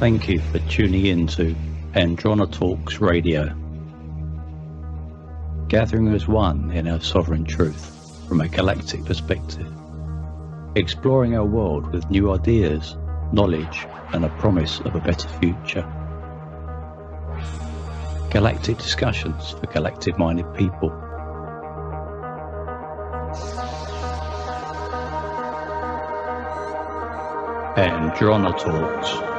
Thank you for tuning in to Andronetalks Radio, gathering as one in our sovereign truth from a galactic perspective, exploring our world with new ideas, knowledge, and a promise of a better future. Galactic discussions for galactic-minded people. Andronetalks.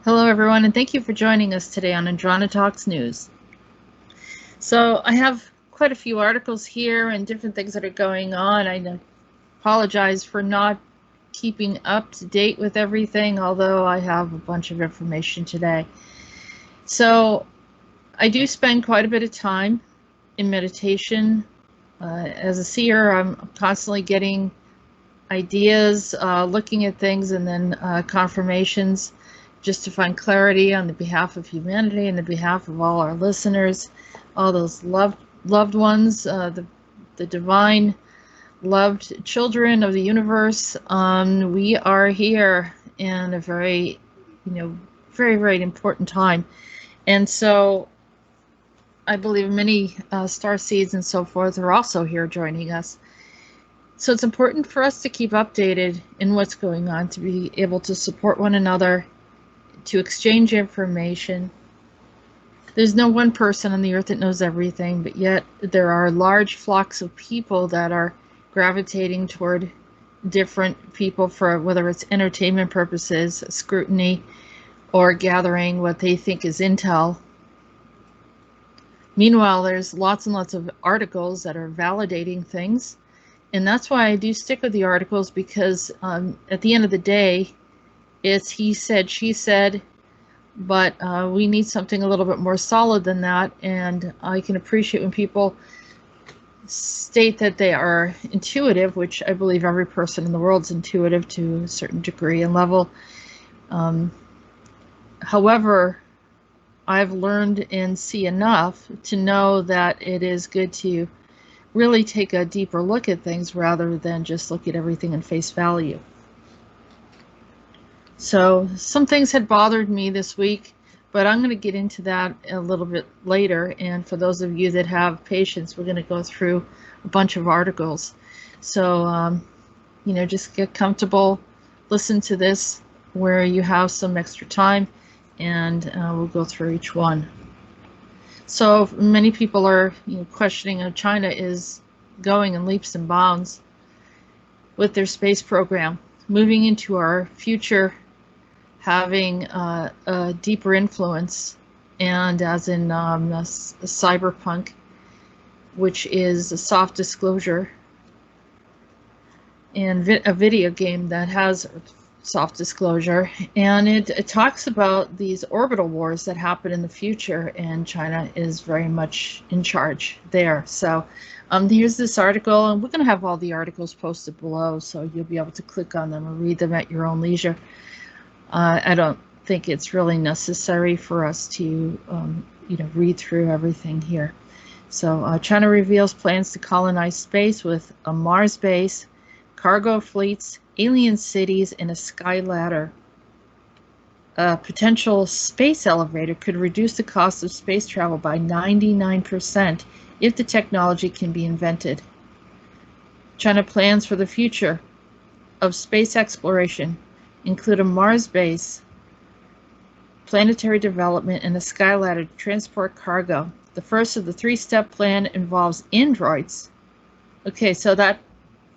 Hello everyone, and thank you for joining us today on Andronetalks News. So I have quite a few articles here and different things that are going on. I apologize for not keeping up to date with everything, although I have a bunch of information today. So I do spend quite a bit of time in meditation. As a seer, I'm constantly getting ideas, looking at things, and then confirmations, just to find clarity on the behalf of humanity and the behalf of all our listeners, all those loved ones, the divine loved children of the universe. We are here in a very, very important time. And so I believe many star seeds and so forth are also here joining us. So it's important for us to keep updated in what's going on, to be able to support one another, to exchange information. There's no one person on the earth that knows everything, but yet there are large flocks of people that are gravitating toward different people for whether it's entertainment purposes, scrutiny, or gathering what they think is intel. Meanwhile, there's lots and lots of articles that are validating things, and that's why I do stick with the articles, because at the end of the day, it's he said, she said, but we need something a little bit more solid than that. And I can appreciate when people state that they are intuitive, which I believe every person in the world is intuitive to a certain degree and level. However, I've learned and see enough to know that it is good to really take a deeper look at things rather than just look at everything in face value. So some things had bothered me this week, but I'm going to get into that a little bit later. And for those of you that have patience, we're going to go through a bunch of articles. So, just get comfortable, listen to this where you have some extra time, and we'll go through each one. So many people are questioning how China is going in leaps and bounds with their space program, moving into our future, having a deeper influence, and as in cyberpunk, which is a soft disclosure, and a video game that has soft disclosure, and it talks about these orbital wars that happen in the future, and China is very much in charge there. So here's this article, and we're going to have all the articles posted below, so you'll be able to click on them and read them at your own leisure. I don't think it's really necessary for us to, read through everything here. So China reveals plans to colonize space with a Mars base, cargo fleets, alien cities, and a sky ladder. A potential space elevator could reduce the cost of space travel by 99% if the technology can be invented. China plans for the future of space exploration include a Mars base, planetary development, and a sky ladder to transport cargo. The first of the three-step plan involves androids. Okay, so that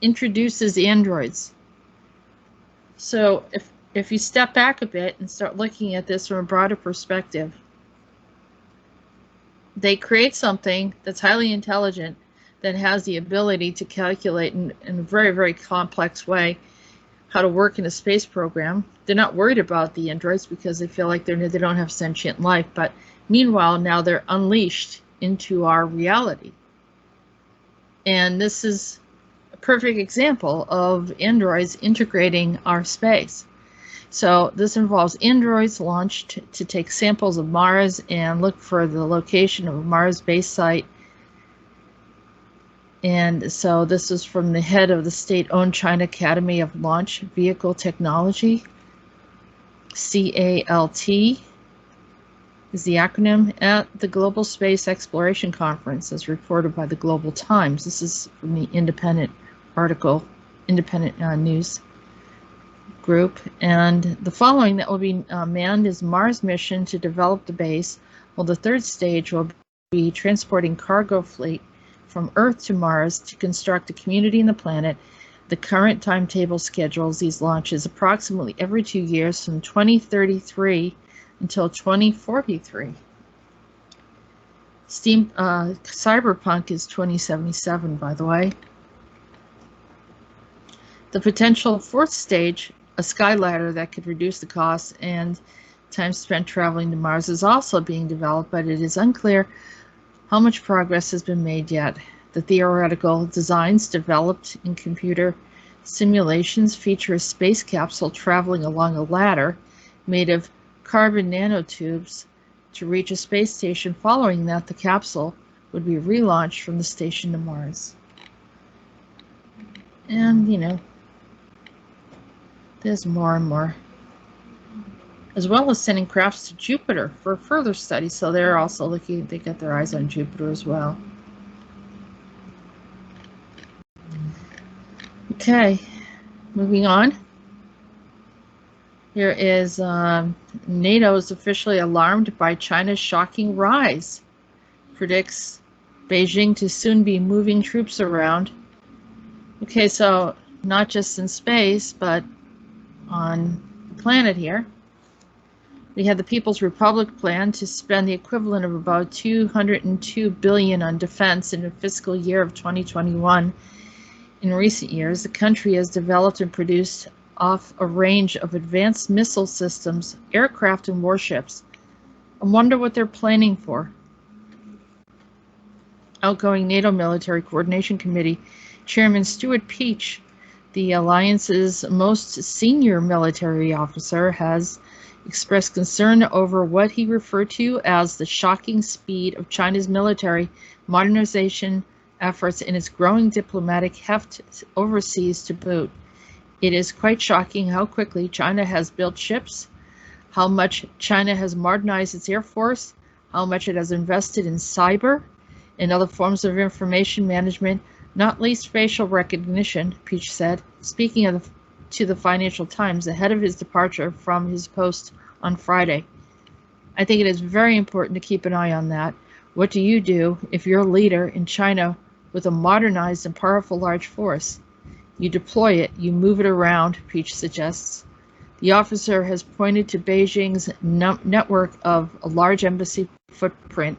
introduces androids. So if you step back a bit and start looking at this from a broader perspective, they create something that's highly intelligent, that has the ability to calculate in a very, very complex way how to work in a space program. They're not worried about the androids because they feel like they don't have sentient life, but meanwhile now they're unleashed into our reality. And this is perfect example of androids integrating our space. So this involves androids launched to take samples of Mars and look for the location of a Mars base site. And so this is from the head of the state-owned China Academy of Launch Vehicle Technology. CALT is the acronym, at the Global Space Exploration Conference, as reported by the Global Times. This is from the independent article, independent news group. And the following that will be manned is Mars mission to develop the base, while the third stage will be transporting cargo fleet from Earth to Mars to construct a community in the planet. The current timetable schedules these launches approximately every 2 years from 2033 until 2043. Cyberpunk is 2077, by the way. The potential fourth stage, a sky ladder that could reduce the cost and time spent traveling to Mars, is also being developed, but it is unclear how much progress has been made yet. The theoretical designs developed in computer simulations feature a space capsule traveling along a ladder made of carbon nanotubes to reach a space station. Following that, the capsule would be relaunched from the station to Mars. And, you know, there's more and more. As well as sending crafts to Jupiter for further study. So they're also looking, they got their eyes on Jupiter as well. Okay, moving on. Here is NATO is officially alarmed by China's shocking rise. Predicts Beijing to soon be moving troops around. Okay, so not just in space, but on the planet here. We had the People's Republic plan to spend the equivalent of about $202 billion on defense in the fiscal year of 2021. In recent years, the country has developed and produced off a range of advanced missile systems, aircraft, and warships. I wonder what they're planning for. Outgoing NATO Military Coordination Committee Chairman Stuart Peach, the alliance's most senior military officer, has expressed concern over what he referred to as the shocking speed of China's military modernization efforts and its growing diplomatic heft overseas to boot. It is quite shocking how quickly China has built ships, how much China has modernized its air force, how much it has invested in cyber and other forms of information management, not least facial recognition, Peach said, speaking to the Financial Times ahead of his departure from his post on Friday. I think it is very important to keep an eye on that. What do you do if you're a leader in China with a modernized and powerful large force? You deploy it, you move it around, Peach suggests. The officer has pointed to Beijing's network of a large embassy footprint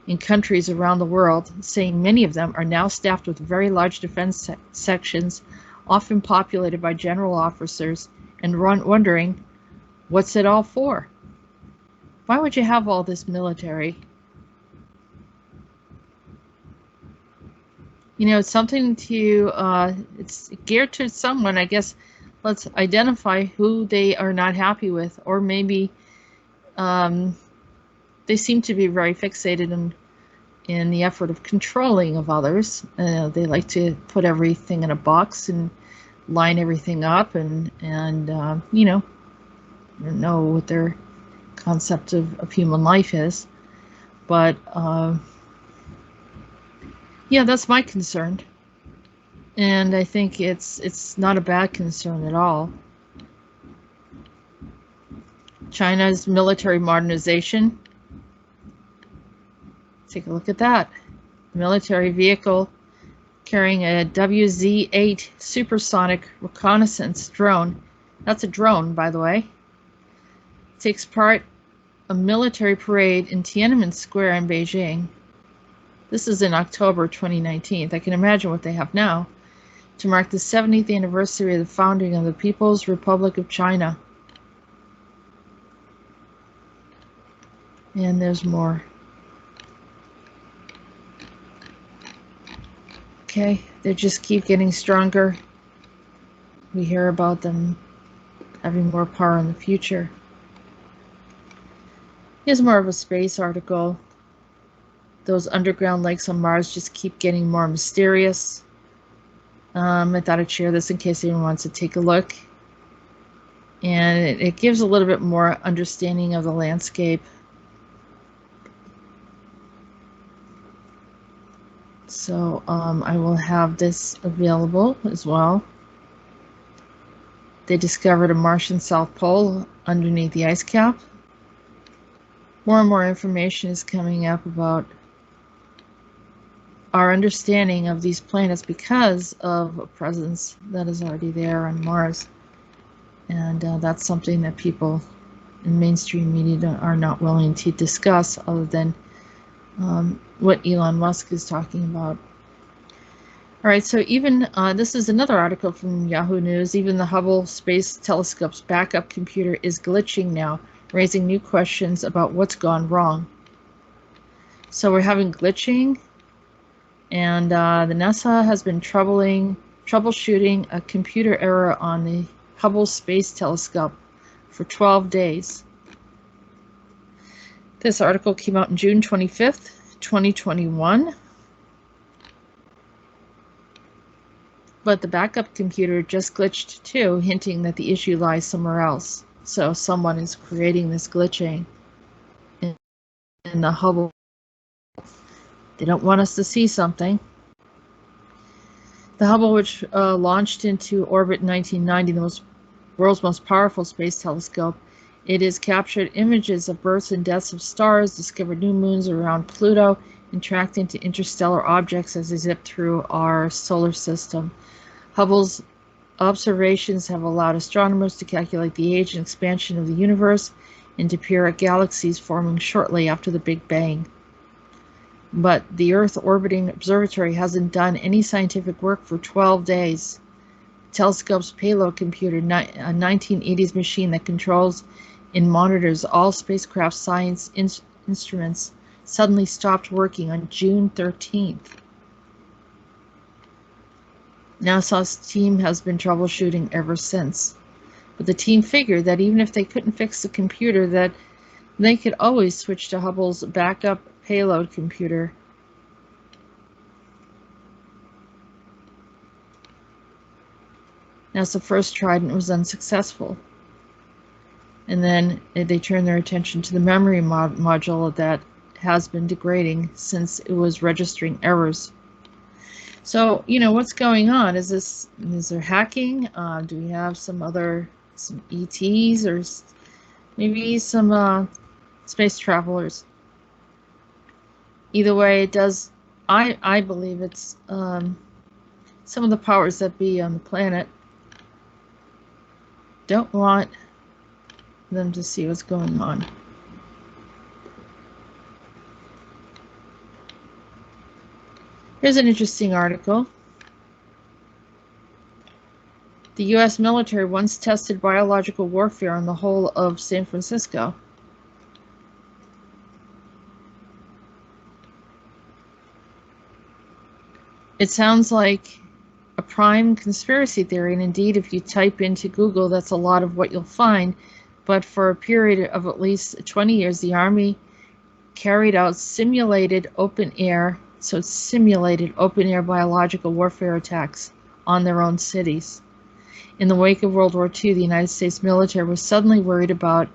in countries around the world, saying many of them are now staffed with very large defense sections, often populated by general officers, and wondering, what's it all for? Why would you have all this military? You know, it's something to, it's geared to someone, I guess. Let's identify who they are not happy with, or maybe they seem to be very fixated in the effort of controlling of others. They like to put everything in a box and line everything up, and you know, I don't know what their concept of human life is, but yeah, that's my concern, and I think it's not a bad concern at all. China's military modernization. Take a look at that. Military vehicle carrying a WZ-8 supersonic reconnaissance drone. That's a drone, by the way. Takes part a military parade in Tiananmen Square in Beijing. This is in October 2019. I can imagine what they have now, to mark the 70th anniversary of the founding of the People's Republic of China. And there's more. Okay, Okay, they just keep getting stronger. We hear about them having more power in the future. Here's more of a space article. Those underground lakes on Mars just keep getting more mysterious. I thought I'd share this in case anyone wants to take a look. And it gives a little bit more understanding of the landscape. So I will have this available as well. They discovered a Martian South Pole underneath the ice cap. More and more information is coming up about our understanding of these planets because of a presence that is already there on Mars. And that's something that people in mainstream media are not willing to discuss, other than what Elon Musk is talking about. All right, so even this is another article from Yahoo News. Even the Hubble Space Telescope's backup computer is glitching now, raising new questions about what's gone wrong. So we're having glitching, and the NASA has been troubleshooting a computer error on the Hubble Space Telescope for 12 days. This article came out on June 25th, 2021. But the backup computer just glitched too, hinting that the issue lies somewhere else. So someone is creating this glitching in the Hubble. They don't want us to see something. The Hubble, which launched into orbit in 1990, the world's most powerful space telescope, it has captured images of births and deaths of stars, discovered new moons around Pluto, and tracked into interstellar objects as they zip through our solar system. Hubble's observations have allowed astronomers to calculate the age and expansion of the universe and to peer at galaxies forming shortly after the Big Bang. But the Earth orbiting observatory hasn't done any scientific work for 12 days. The telescope's payload computer, a 1980s machine that controls and monitors all spacecraft science instruments, suddenly stopped working on June 13th. NASA's team has been troubleshooting ever since. But the team figured that even if they couldn't fix the computer, that they could always switch to Hubble's backup payload computer. NASA first tried and it was unsuccessful. And then they turned their attention to the memory module that has been degrading since it was registering errors. So, what's going on? Is there hacking? Do we have some ETs or maybe some space travelers? Either way, it does. I believe it's some of the powers that be on the planet don't want them to see what's going on. Here's an interesting article. The U.S. military once tested biological warfare on the whole of San Francisco. It sounds like a prime conspiracy theory, and indeed, if you type into Google, that's a lot of what you'll find. But for a period of at least 20 years, the Army carried out simulated open-air biological warfare attacks on their own cities. In the wake of World War II, the United States military was suddenly worried about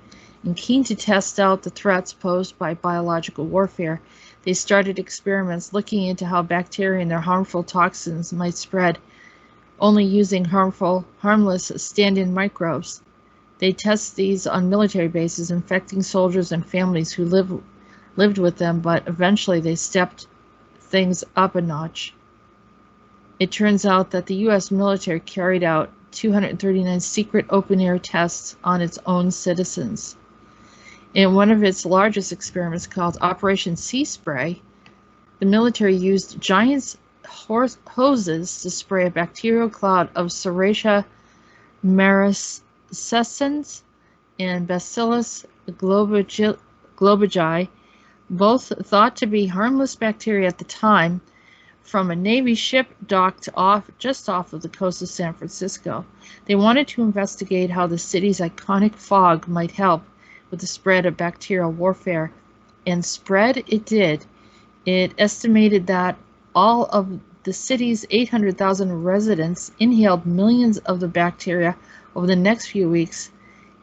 and keen to test out the threats posed by biological warfare. They started experiments looking into how bacteria and their harmful toxins might spread, only using harmless stand-in microbes. They test these on military bases, infecting soldiers and families who lived with them, but eventually they stepped things up a notch. It turns out that the U.S. military carried out 239 secret open-air tests on its own citizens. In one of its largest experiments, called Operation Sea Spray, the military used giant hoses to spray a bacterial cloud of Serratia maricescens and Bacillus globigi, both thought to be harmless bacteria at the time, from a Navy ship docked just off of the coast of San Francisco. They wanted to investigate how the city's iconic fog might help with the spread of bacterial warfare, and spread it did. It estimated that all of the city's 800,000 residents inhaled millions of the bacteria over the next few weeks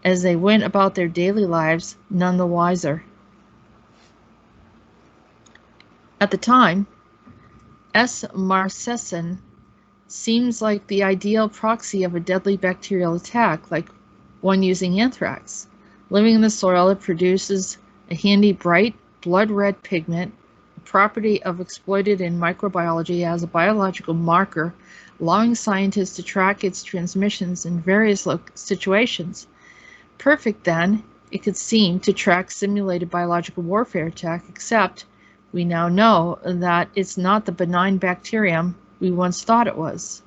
as they went about their daily lives, none the wiser. At the time, S. marcescens seems like the ideal proxy of a deadly bacterial attack, like one using anthrax. Living in the soil, it produces a handy bright blood red pigment, a property of exploited in microbiology as a biological marker, allowing scientists to track its transmissions in various situations. Perfect, then, it could seem, to track simulated biological warfare attack, except we now know that it's not the benign bacterium we once thought it was.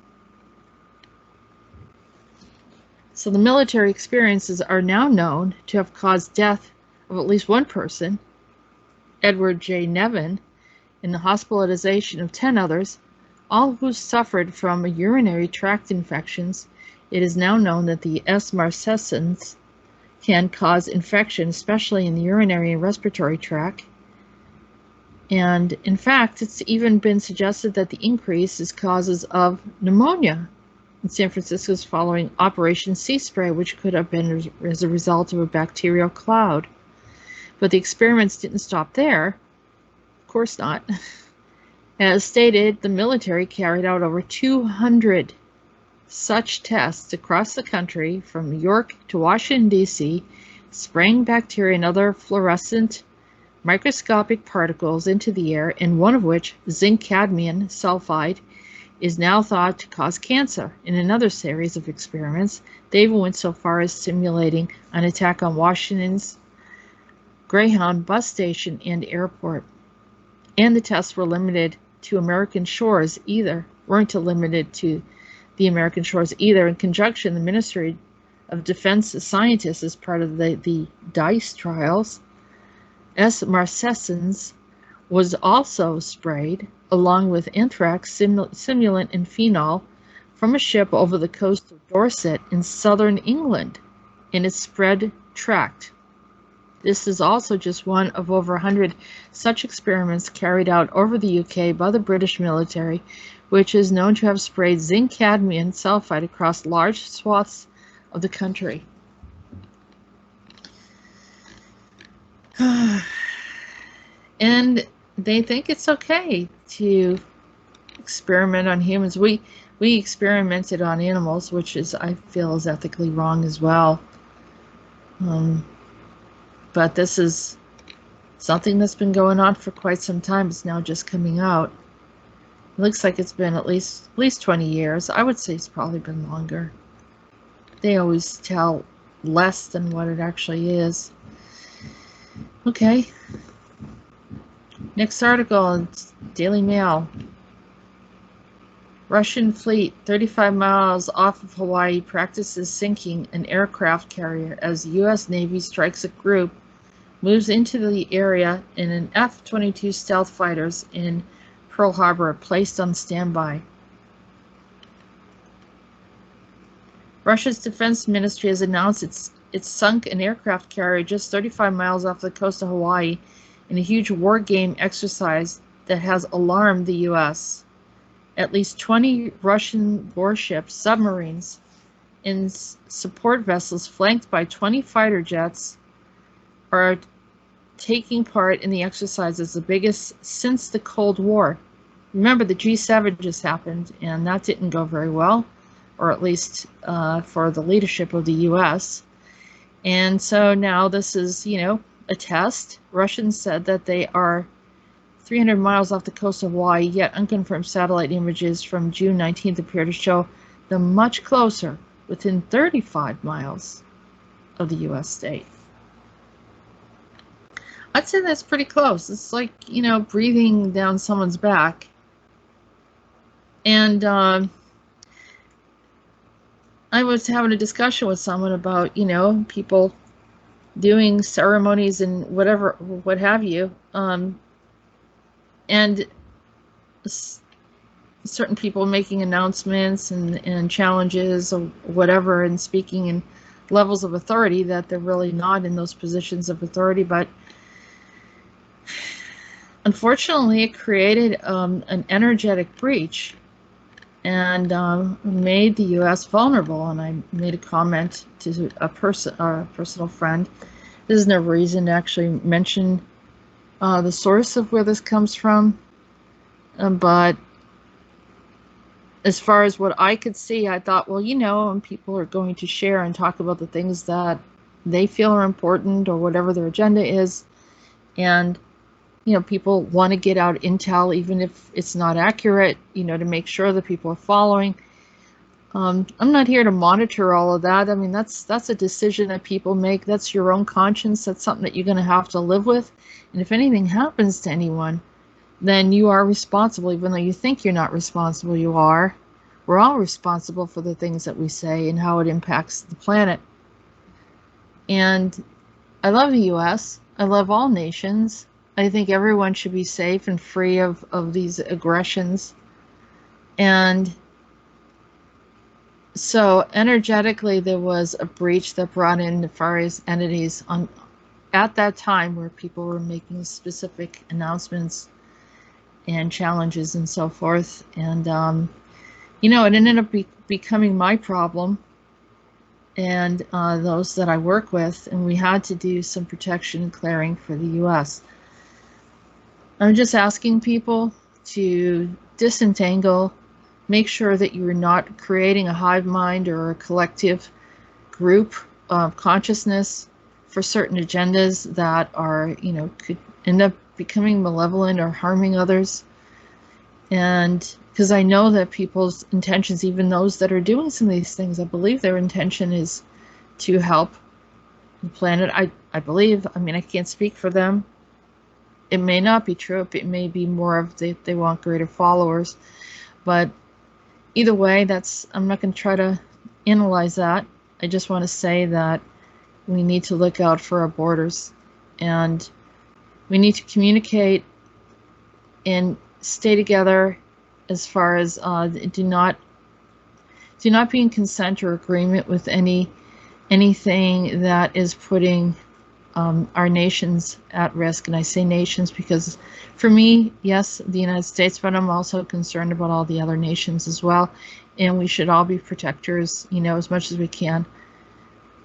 So the military experiences are now known to have caused death of at least one person, Edward J. Nevin, and the hospitalization of 10 others, all who suffered from urinary tract infections. It is now known that the S. marcescens can cause infection, especially in the urinary and respiratory tract. And in fact, it's even been suggested that the increase is causes of pneumonia in San Francisco's following Operation Sea Spray, which could have been as a result of a bacterial cloud. But the experiments didn't stop there. Of course not. As stated, the military carried out over 200 such tests across the country, from New York to Washington, D.C., spraying bacteria and other fluorescent microscopic particles into the air, and one of which, zinc cadmium sulfide, is now thought to cause cancer. In another series of experiments, they even went so far as simulating an attack on Washington's Greyhound bus station and airport. And the tests were limited to American shores weren't limited to the American shores either. In conjunction, the Ministry of Defense scientists, as part of the DICE trials, S. marcescens was also sprayed, along with anthrax simulant and phenol, from a ship over the coast of Dorset in southern England in its spread tract. This is also just one of over 100 such experiments carried out over the UK by the British military, which is known to have sprayed zinc cadmium sulfide across large swaths of the country. And they think it's okay to experiment on humans. We experimented on animals, which I feel is ethically wrong as well. But this is something that's been going on for quite some time. It's now just coming out. It looks like it's been at least 20 years. I would say it's probably been longer. They always tell less than what it actually is. Okay. Next article, Daily Mail. Russian fleet 35 miles off of Hawaii practices sinking an aircraft carrier as U.S. Navy strikes a group moves into the area in an F-22 stealth fighters in Pearl Harbor placed on standby. Russia's defense ministry has announced it's sunk an aircraft carrier just 35 miles off the coast of Hawaii in a huge war game exercise that has alarmed the U.S. At least 20 Russian warships, submarines, and support vessels flanked by 20 fighter jets are taking part in the exercises, the biggest since the Cold War. Remember, the G7 just happened, and that didn't go very well, or at least for the leadership of the U.S. And so now this is, a test. Russians said that they are 300 miles off the coast of Hawaii, yet unconfirmed satellite images from June 19th appear to show them much closer, within 35 miles of the U.S. state. I'd say that's pretty close. It's like, breathing down someone's back. And I was having a discussion with someone about, people doing ceremonies and what have you. And certain people making announcements and challenges or whatever, and speaking in levels of authority that they're really not in those positions of authority. But unfortunately, it created an energetic breach and made the U.S. vulnerable. And I made a comment to a personal friend. There's no reason to actually mention the source of where this comes from, but as far as what I could see, I thought, well, and people are going to share and talk about the things that they feel are important or whatever their agenda is, and people want to get out intel even if it's not accurate, to make sure that people are following. I'm not here to monitor all of that. I mean, that's a decision that people make. That's your own conscience. That's something that you're going to have to live with. And if anything happens to anyone, then you are responsible. Even though you think you're not responsible, you are. We're all responsible for the things that we say and how it impacts the planet. And I love the U.S. I love all nations. I think everyone should be safe and free of these aggressions. And so energetically, there was a breach that brought in nefarious entities at that time where people were making specific announcements and challenges and so forth. And, it ended up becoming my problem and those that I work with. And we had to do some protection and clearing for the U.S. I'm just asking people to disentangle. Make sure that you're not creating a hive mind or a collective group of consciousness for certain agendas that are, could end up becoming malevolent or harming others. And because I know that people's intentions, even those that are doing some of these things, I believe their intention is to help the planet. I believe, I can't speak for them. It may not be true. It may be more of they want greater followers. But either way, I'm not going to try to analyze that. I just want to say that we need to look out for our borders, and we need to communicate and stay together as far as do not be in consent or agreement with anything that is putting our nations at risk. And I say nations because for me, yes, the United States, but I'm also concerned about all the other nations as well. And we should all be protectors, as much as we can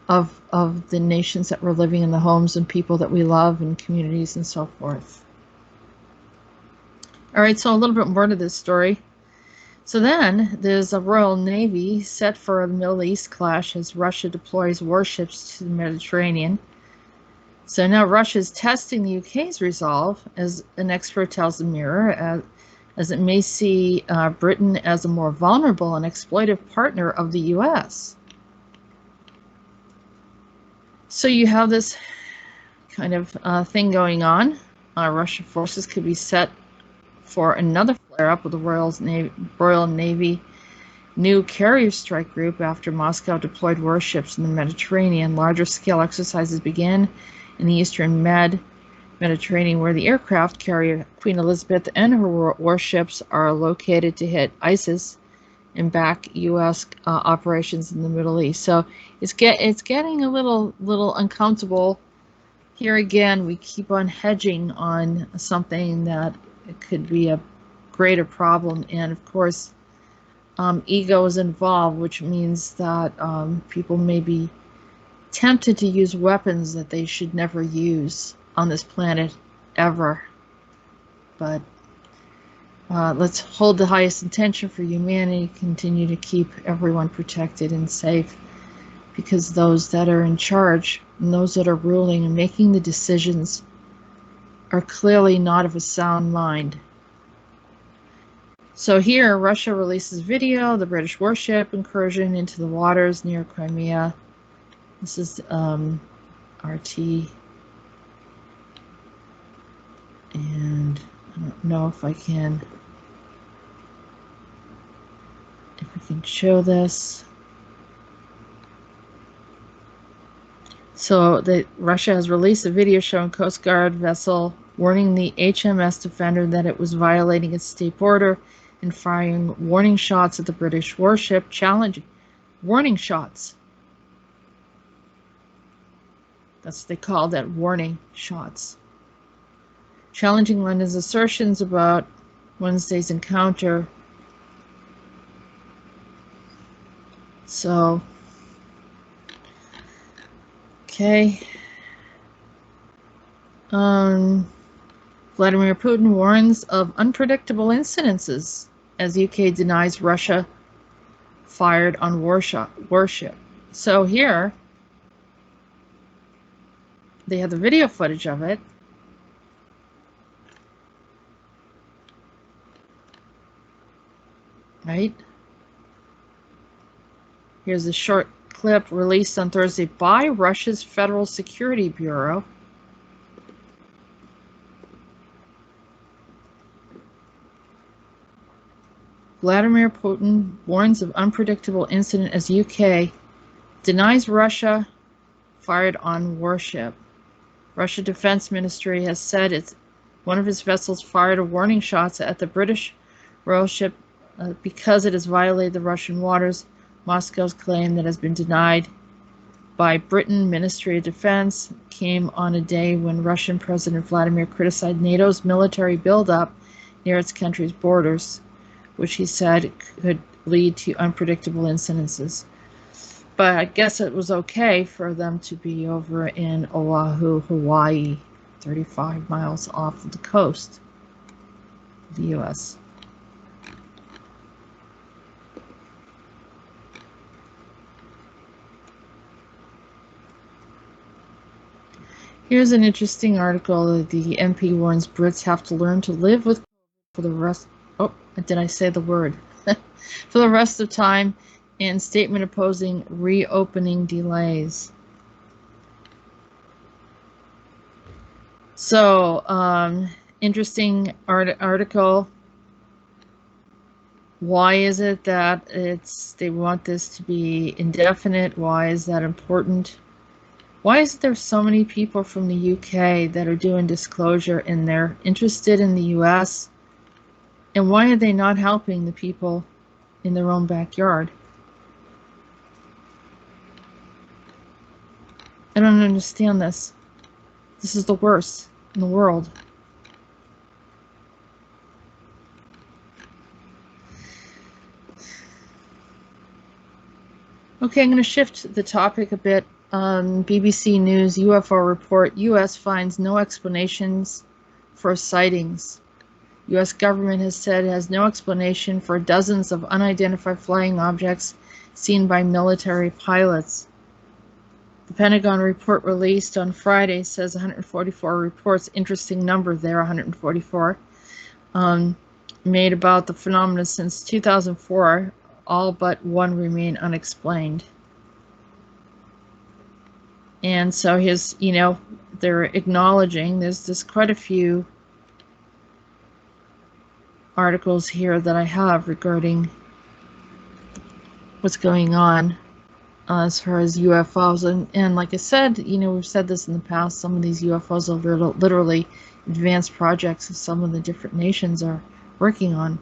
of the nations that we're living in, the homes and people that we love and communities and so forth. All right, so a little bit more to this story. So then there's a Royal Navy set for a Middle East clash as Russia deploys warships to the Mediterranean. So now Russia is testing the UK's resolve, as an expert tells the Mirror, as it may see Britain as a more vulnerable and exploitive partner of the US. So you have this kind of thing going on. Russian forces could be set for another flare-up of the Royal Navy new carrier strike group after Moscow deployed warships in the Mediterranean. Larger scale exercises began in the eastern Mediterranean, where the aircraft carrier Queen Elizabeth and her warships are located to hit ISIS and back U.S. operations in the Middle East. So it's getting a little uncomfortable. Here again, we keep on hedging on something that it could be a greater problem, and of course, ego is involved, which means that people may be tempted to use weapons that they should never use on this planet ever. But let's hold the highest intention for humanity, continue to keep everyone protected and safe, because those that are in charge and those that are ruling and making the decisions are clearly not of a sound mind. So here, Russia releases video, the British warship incursion into the waters near Crimea. This is RT. And I don't know if we can show this. So Russia has released a video showing Coast Guard vessel warning the HMS Defender that it was violating its state border and firing warning shots at the British warship, challenging warning shots. That's what they call that, warning shots. Challenging London's assertions about Wednesday's encounter. So, okay. Vladimir Putin warns of unpredictable incidences as UK denies Russia fired on warship. So here, they have the video footage of it. Right? Here's a short clip released on Thursday by Russia's Federal Security Bureau. Vladimir Putin warns of unpredictable incident as UK denies Russia fired on warship. Russia Defense Ministry has said one of its vessels fired a warning shots at the British royal ship because it has violated the Russian waters. Moscow's claim that has been denied by Britain Ministry of Defense came on a day when Russian President Vladimir criticized NATO's military buildup near its country's borders, which he said could lead to unpredictable incidences. But I guess it was okay for them to be over in Oahu, Hawaii, 35 miles off of the coast of the U.S. Here's an interesting article. The MP warns Brits have to learn to live with for the rest. Oh, did I say the word? For the rest of time, and statement opposing reopening delays. So, interesting article. Why is it that they want this to be indefinite? Why is that important? Why is there so many people from the UK that are doing disclosure and they're interested in the US? And why are they not helping the people in their own backyard? I don't understand this. This is the worst in the world. Okay, I'm going to shift the topic a bit. BBC News UFO report, U.S. finds no explanations for sightings. U.S. government has said it has no explanation for dozens of unidentified flying objects seen by military pilots. The Pentagon report released on Friday says 144 reports, interesting number there, 144, made about the phenomena since 2004, all but one remain unexplained. And so they're acknowledging, there's quite a few articles here that I have regarding what's going on as far as UFOs. And like I said, we've said this in the past, some of these UFOs are literally advanced projects that some of the different nations are working on.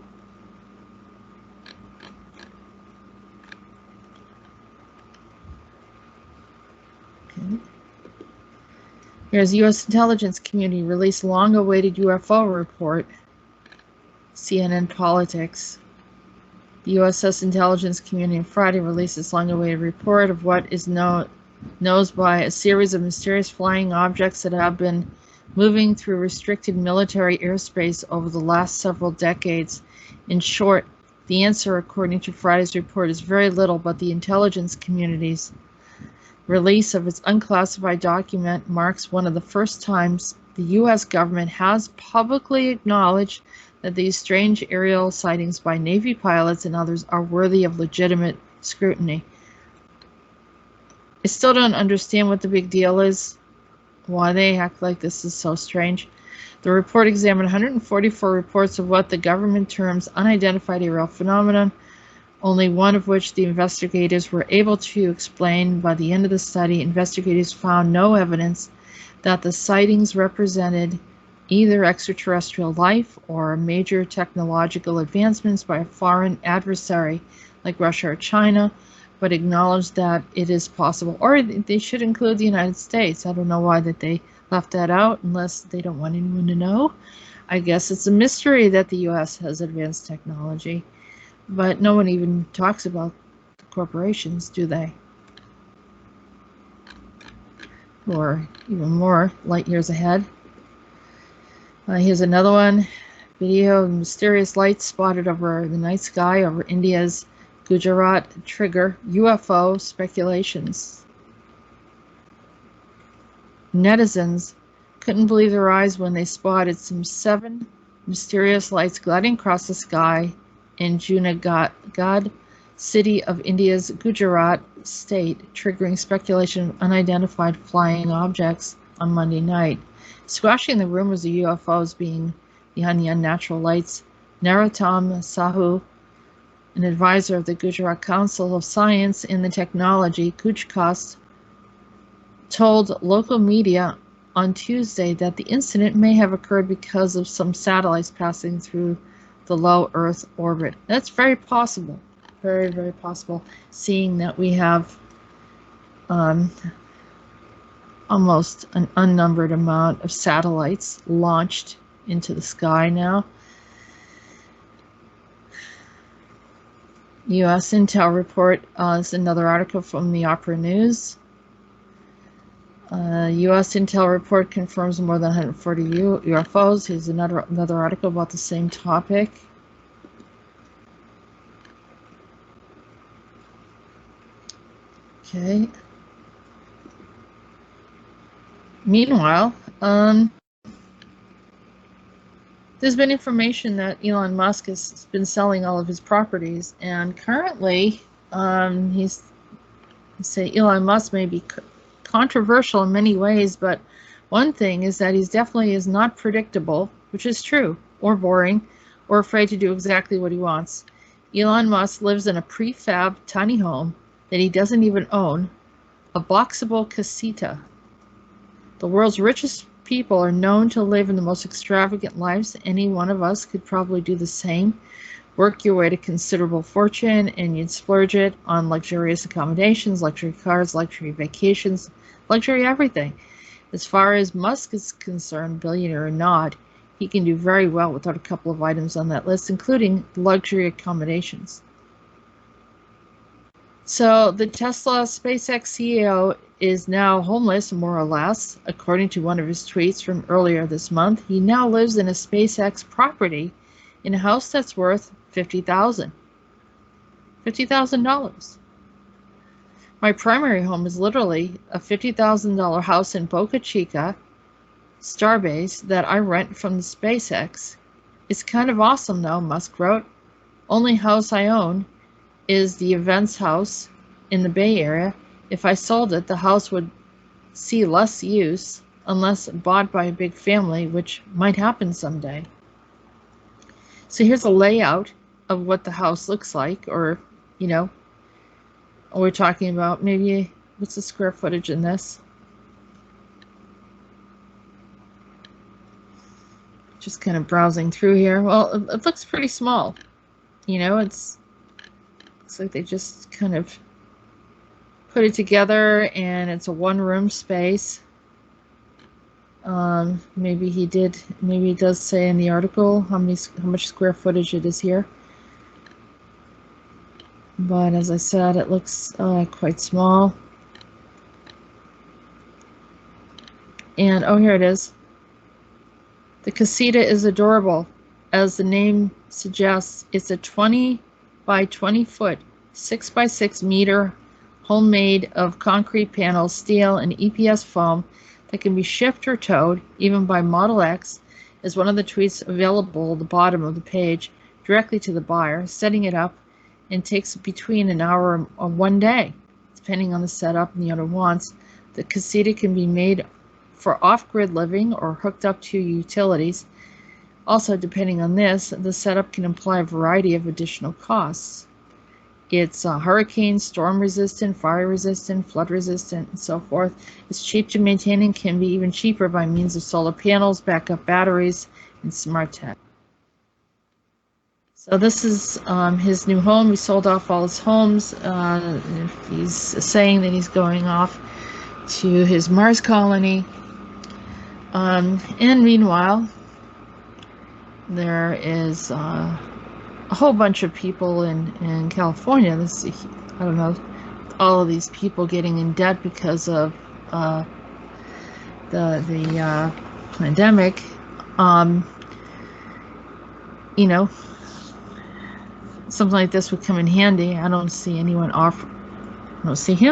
Here's U.S. intelligence community released long-awaited UFO report. CNN Politics. The USS intelligence community on Friday released this long-awaited report of what is known by a series of mysterious flying objects that have been moving through restricted military airspace over the last several decades. In short, the answer, according to Friday's report, is very little, but the intelligence community's release of its unclassified document marks one of the first times the U.S. government has publicly acknowledged that these strange aerial sightings by Navy pilots and others are worthy of legitimate scrutiny. I still don't understand what the big deal is, why they act like this is so strange. The report examined 144 reports of what the government terms unidentified aerial phenomenon, only one of which the investigators were able to explain. By the end of the study, investigators found no evidence that the sightings represented either extraterrestrial life or major technological advancements by a foreign adversary like Russia or China, but acknowledge that it is possible. Or they should include the United States. I don't know why that they left that out unless they don't want anyone to know. I guess it's a mystery that the U.S. has advanced technology, but no one even talks about the corporations, do they? Who are even more light years ahead. Here's another one. Video of mysterious lights spotted over the night sky over India's Gujarat trigger UFO speculations. Netizens couldn't believe their eyes when they spotted some 7 mysterious lights gliding across the sky in Junagadh city of India's Gujarat state, triggering speculation of unidentified flying objects on Monday night. Squashing the rumors of UFOs being behind the unnatural lights, Narottam Sahu, an advisor of the Gujarat Council of Science and the Technology, Gujarat, told local media on Tuesday that the incident may have occurred because of some satellites passing through the low Earth orbit. That's very possible. Very, very possible, seeing that we have almost an unnumbered amount of satellites launched into the sky now. U.S. Intel report is another article from the Opera News. U.S. Intel report confirms more than 140 UFOs. Here's another article about the same topic. Okay. Meanwhile, there's been information that Elon Musk has been selling all of his properties, and currently, Elon Musk may be controversial in many ways, but one thing is that he definitely is not predictable, which is true, or boring, or afraid to do exactly what he wants. Elon Musk lives in a prefab tiny home that he doesn't even own, a boxable casita. The world's richest people are known to live in the most extravagant lives. Any one of us could probably do the same. Work your way to considerable fortune and you'd splurge it on luxurious accommodations, luxury cars, luxury vacations, luxury everything. As far as Musk is concerned, billionaire or not, he can do very well without a couple of items on that list, including luxury accommodations. So the Tesla SpaceX CEO is now homeless, more or less, according to one of his tweets from earlier this month. He now lives in a SpaceX property in a house that's worth $50,000. My primary home is literally a $50,000 house in Boca Chica, Starbase, that I rent from the SpaceX. It's kind of awesome though, Musk wrote. Only house I own is the events house in the Bay Area. If I sold it, the house would see less use unless bought by a big family, which might happen someday. So here's a layout of what the house looks like, or, you know, we're talking about maybe, what's the square footage in this? Just kind of browsing through here. Well, it looks pretty small. You know, looks like they just kind of put it together, and it's a one-room space. Maybe he does say in the article how much square footage it is here. But as I said, it looks quite small. And oh, here it is. The casita is adorable. As the name suggests, it's a 20 by 20 foot, 6 by 6 meter home made of concrete panels, steel, and EPS foam that can be shipped or towed, even by Model X, is one of the tweets available at the bottom of the page, directly to the buyer. Setting it up and takes between an hour or 1 day, depending on the setup and the owner wants. The casita can be made for off-grid living or hooked up to utilities. Also, depending on this, the setup can imply a variety of additional costs. It's hurricane, storm resistant, fire resistant, flood resistant, and so forth. It's cheap to maintain and can be even cheaper by means of solar panels, backup batteries, and smart tech. So this is his new home. He sold off all his homes. He's saying that he's going off to his Mars colony. And meanwhile, there is a whole bunch of people in California. I don't know, all of these people getting in debt because of the pandemic. You know, something like this would come in handy. I don't see him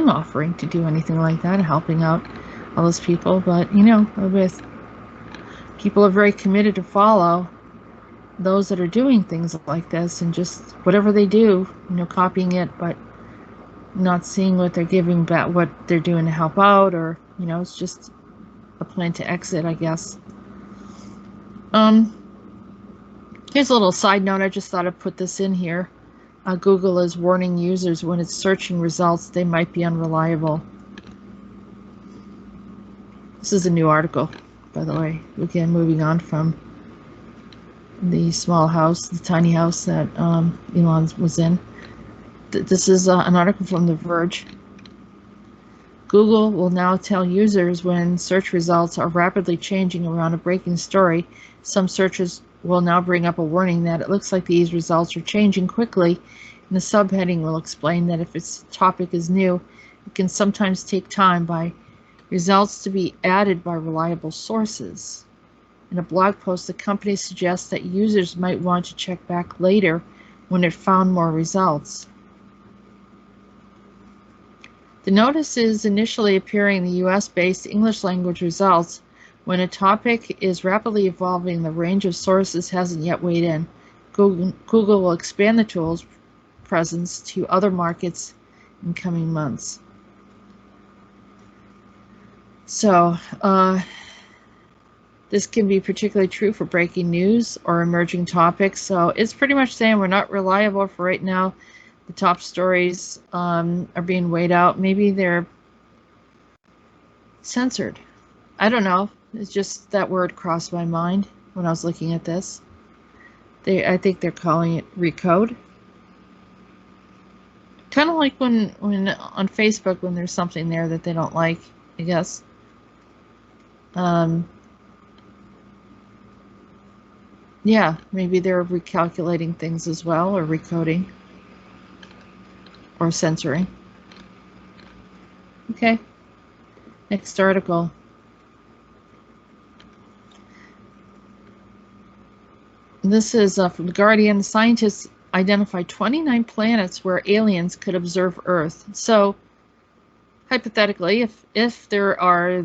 offering to do anything like that, helping out all those people. But with people are very committed to follow those that are doing things like this, and just whatever they do, copying it, but not seeing what they're giving back, what they're doing to help out, or it's just a plan to exit, I guess. Here's a little side note. I just thought I'd put this in here. Google is warning users when it's searching results they might be unreliable. This is a new article, by the way. Again, moving on from the small house, the tiny house that Elon was in. This is an article from The Verge. Google will now tell users when search results are rapidly changing around a breaking story. Some searches will now bring up a warning that it looks like these results are changing quickly, and the subheading will explain that if its topic is new, it can sometimes take time by results to be added by reliable sources. In a blog post, the company suggests that users might want to check back later when it found more results. The notice is initially appearing in the US-based English language results. When a topic is rapidly evolving, the range of sources hasn't yet weighed in. Google will expand the tool's presence to other markets in coming months. So, this can be particularly true for breaking news or emerging topics. So it's pretty much saying we're not reliable for right now. The top stories are being weighed out. Maybe they're censored. I don't know. It's just that word crossed my mind when I was looking at this. I think they're calling it recode. Kind of like when on Facebook, when there's something there that they don't like, I guess. Yeah, maybe they're recalculating things as well, or recoding, or censoring. Okay, next article. This is from The Guardian. Scientists identified 29 planets where aliens could observe Earth. So, hypothetically, if there are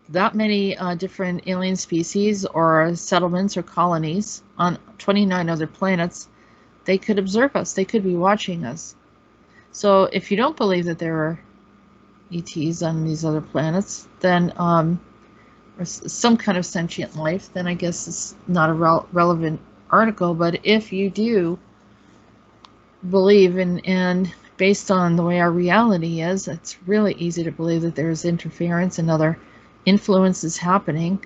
that many different alien species or settlements or colonies on 29 other planets, they could observe us. They could be watching us. So if you don't believe that there are ETs on these other planets, then or some kind of sentient life, then I guess it's not a relevant article. But if you do believe and based on the way our reality is, it's really easy to believe that there's interference and other influences happening.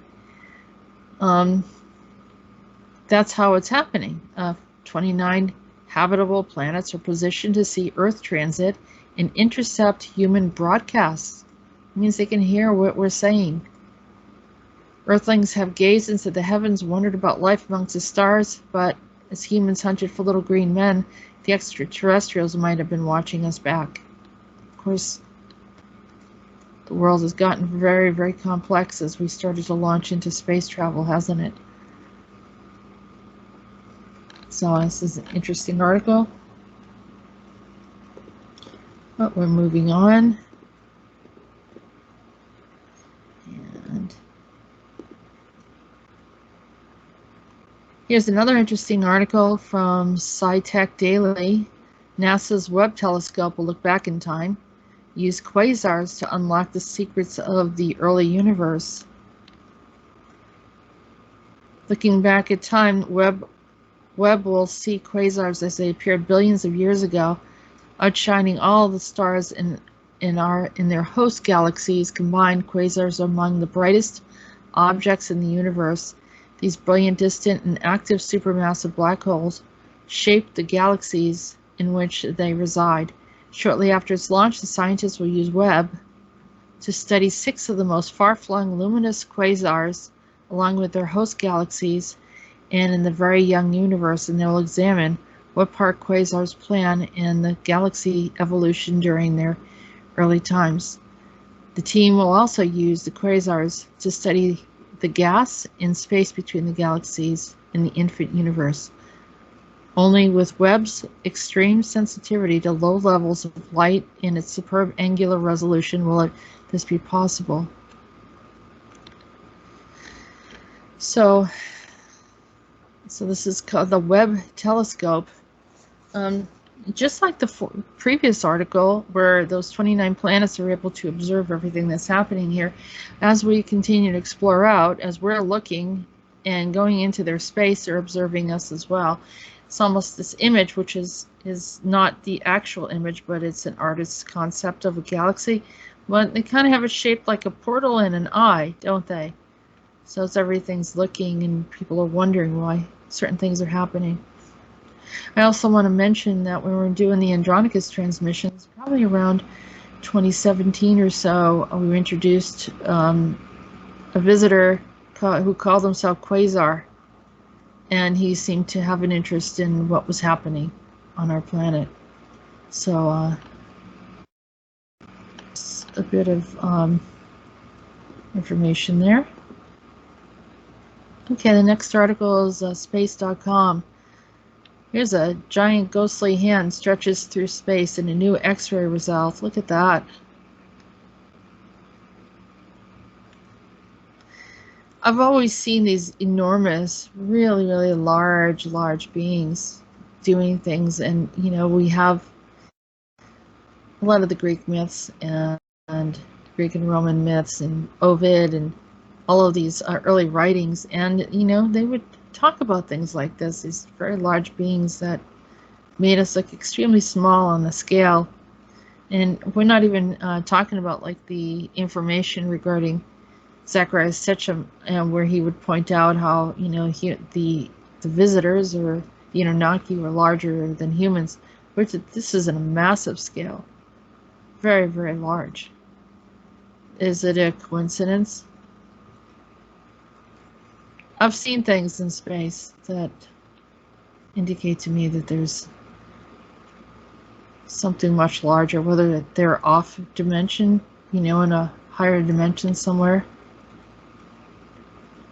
That's how it's happening. 29 habitable planets are positioned to see Earth transit and intercept human broadcasts. It means they can hear what we're saying. Earthlings have gazed into the heavens, wondered about life amongst the stars, but as humans hunted for little green men, the extraterrestrials might have been watching us back. Of course, the world has gotten very, very complex as we started to launch into space travel, hasn't it? So this is an interesting article. But we're moving on. And here's another interesting article from SciTech Daily. NASA's Webb telescope will look back in time, use quasars to unlock the secrets of the early universe. Looking back at time, Webb will see quasars as they appeared billions of years ago. outshining all the stars in their host galaxies. Combined, quasars are among the brightest objects in the universe. These brilliant, distant, and active supermassive black holes shape the galaxies in which they reside. Shortly after its launch, the scientists will use Webb to study 6 of the most far-flung luminous quasars, along with their host galaxies, and in the very young universe, and they will examine what part quasars play in the galaxy evolution during their early times. The team will also use the quasars to study the gas in space between the galaxies in the infant universe. Only with Webb's extreme sensitivity to low levels of light and its superb angular resolution will this be possible. So this is called the Webb telescope. Just like the previous article, where those 29 planets are able to observe everything that's happening here, as we continue to explore out, as we're looking and going into their space, they're observing us as well. It's almost this image, which is not the actual image, but it's an artist's concept of a galaxy. But they kind of have it shaped like a portal and an eye, don't they? So it's everything's looking, and people are wondering why certain things are happening. I also want to mention that when we were doing the Andronetalks transmissions, probably around 2017 or so, we introduced a visitor who called himself Quasar, and he seemed to have an interest in what was happening on our planet. So a bit of information there. Okay, the next article is space.com. Here's a giant ghostly hand stretches through space in a new X-ray result. Look at that. I've always seen these enormous, really, really large beings doing things, and you know, we have a lot of the Greek myths and Greek and Roman myths and Ovid and all of these early writings, and you know, they would talk about things like this, these very large beings that made us look extremely small on the scale. And we're not even talking about like the information regarding Zacharias Sitchin, and where he would point out how, you know, the visitors or the Anunnaki were larger than humans. Which this is on a massive scale, very, very large. Is it a coincidence? I've seen things in space that indicate to me that there's something much larger, whether they're off dimension, you know, in a higher dimension somewhere.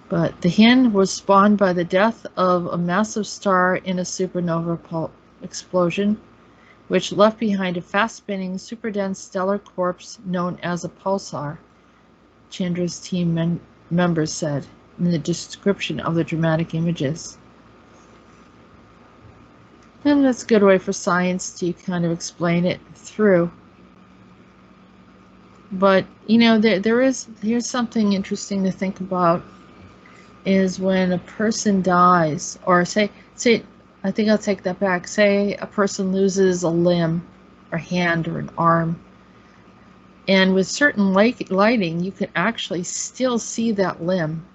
But the hand was spawned by the death of a massive star in a supernova explosion, which left behind a fast-spinning, super-dense stellar corpse known as a pulsar, Chandra's team members said in the description of the dramatic images. And that's a good way for science to kind of explain it through. But, you know, here's something interesting to think about, is when a person dies, or say, I think I'll take that back, say a person loses a limb or hand or an arm, and with certain lighting, you can actually still see that limb,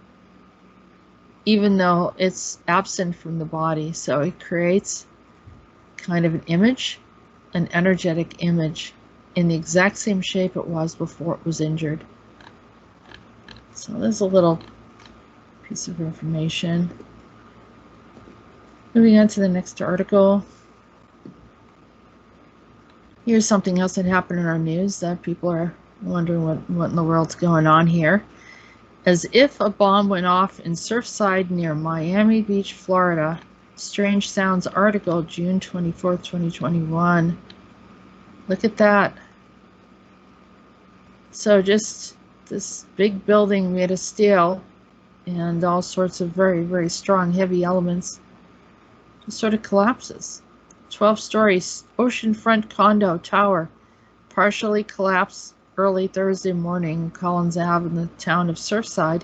even though it's absent from the body. So it creates kind of an image, an energetic image, in the exact same shape it was before it was injured. So there's a little piece of information. Moving on to the next article. Here's something else that happened in our news that people are wondering what in the world's going on here. As if a bomb went off in Surfside near Miami Beach, Florida. Strange Sounds article, June 24th, 2021. Look at that. So just this big building made of steel and all sorts of very, very strong, heavy elements just sort of collapses. 12-story oceanfront condo tower partially collapsed early Thursday morning, Collins Ave in the town of Surfside,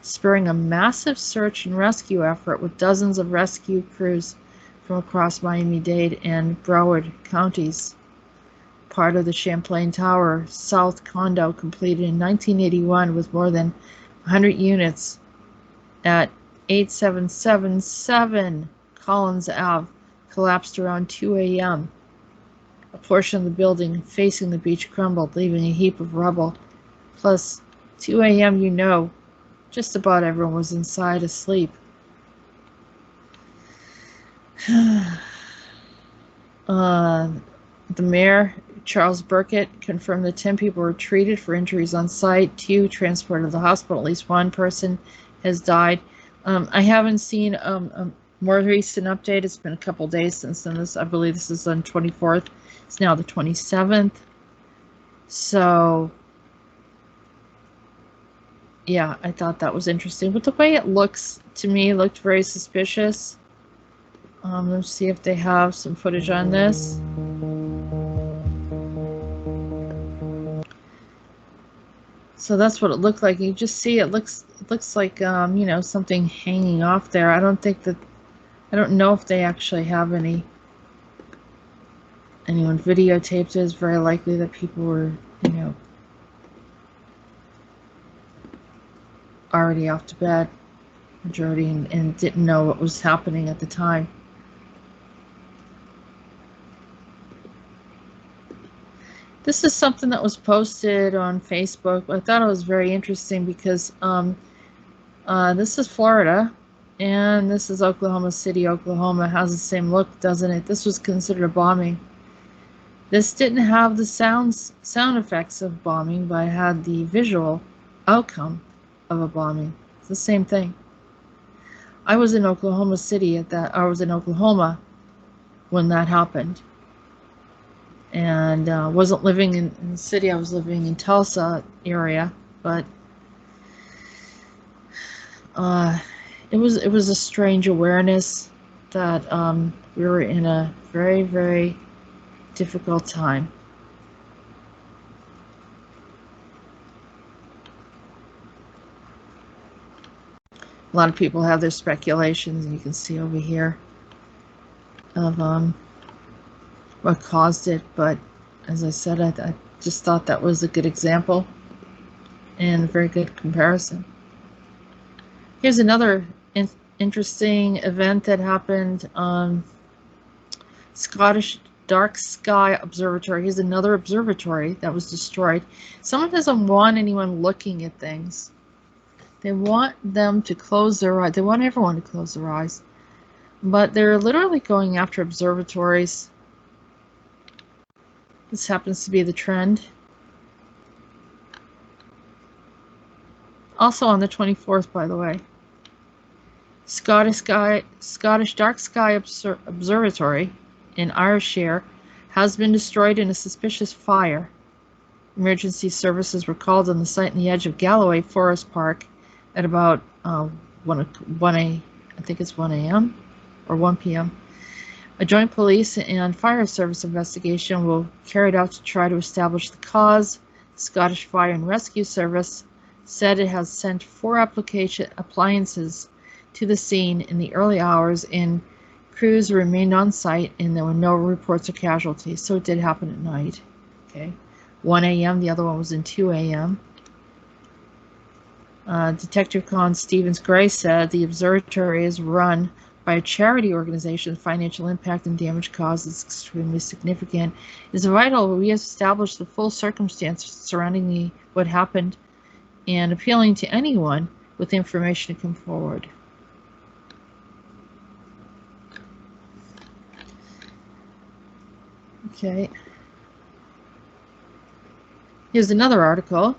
spurring a massive search and rescue effort with dozens of rescue crews from across Miami-Dade and Broward counties. part of the Champlain Tower South condo completed in 1981 with more than 100 units at 8777 Collins Ave collapsed around 2 a.m. A portion of the building facing the beach crumbled, leaving a heap of rubble. Plus, 2 a.m., you know, just about everyone was inside asleep. The mayor, Charles Burkett, confirmed that 10 people were treated for injuries on site, 2 transported to the hospital, at least 1 person has died. I haven't seen a more recent update. It's been a couple days since then. I believe this is on 24th. It's now the 27th. So, yeah, I thought that was interesting. But the way it looks, to me, looked very suspicious. Let's see if they have some footage on this. So that's what it looked like. You just see it looks like you know, something hanging off there. I don't know if they actually have anyone videotaped it. It's very likely that people were, you know, already off to bed, majority, and didn't know what was happening at the time. This is something that was posted on Facebook. I thought it was very interesting because this is Florida and this is Oklahoma City, Oklahoma. It has the same look, doesn't it? This was considered a bombing. This didn't have the sound effects of bombing, but it had the visual outcome of a bombing. It's the same thing. I was in Oklahoma City I was in Oklahoma when that happened. And wasn't living in the city. I was living in Tulsa area, but it was a strange awareness that we were in a very, very difficult time. A lot of people have their speculations, and you can see over here of what caused it, but as I said, I just thought that was a good example and a very good comparison. Here's another interesting event that happened. Scottish Dark Sky Observatory. Here's another observatory that was destroyed. Someone doesn't want anyone looking at things. They want them to close their eyes. They want everyone to close their eyes. But they're literally going after observatories. This happens to be the trend. Also on the 24th, by the way. Scottish Dark Sky Observatory in Ayrshire has been destroyed in a suspicious fire. Emergency services were called on the site on the edge of Galloway Forest Park at about 1 a.m. or 1 p.m. A joint police and fire service investigation will be carried out to try to establish the cause. The Scottish Fire and Rescue Service said it has sent 4 appliances to the scene in the early hours, and crews remained on site, and there were no reports of casualties. So it did happen at night. Okay, 1 a.m. The other one was in 2 a.m. Detective Con Stevens Gray said the observatory is run by a charity organization. Financial impact and damage caused is extremely significant. It is vital we establish the full circumstances surrounding what happened and appealing to anyone with information to come forward. Okay. Here's another article.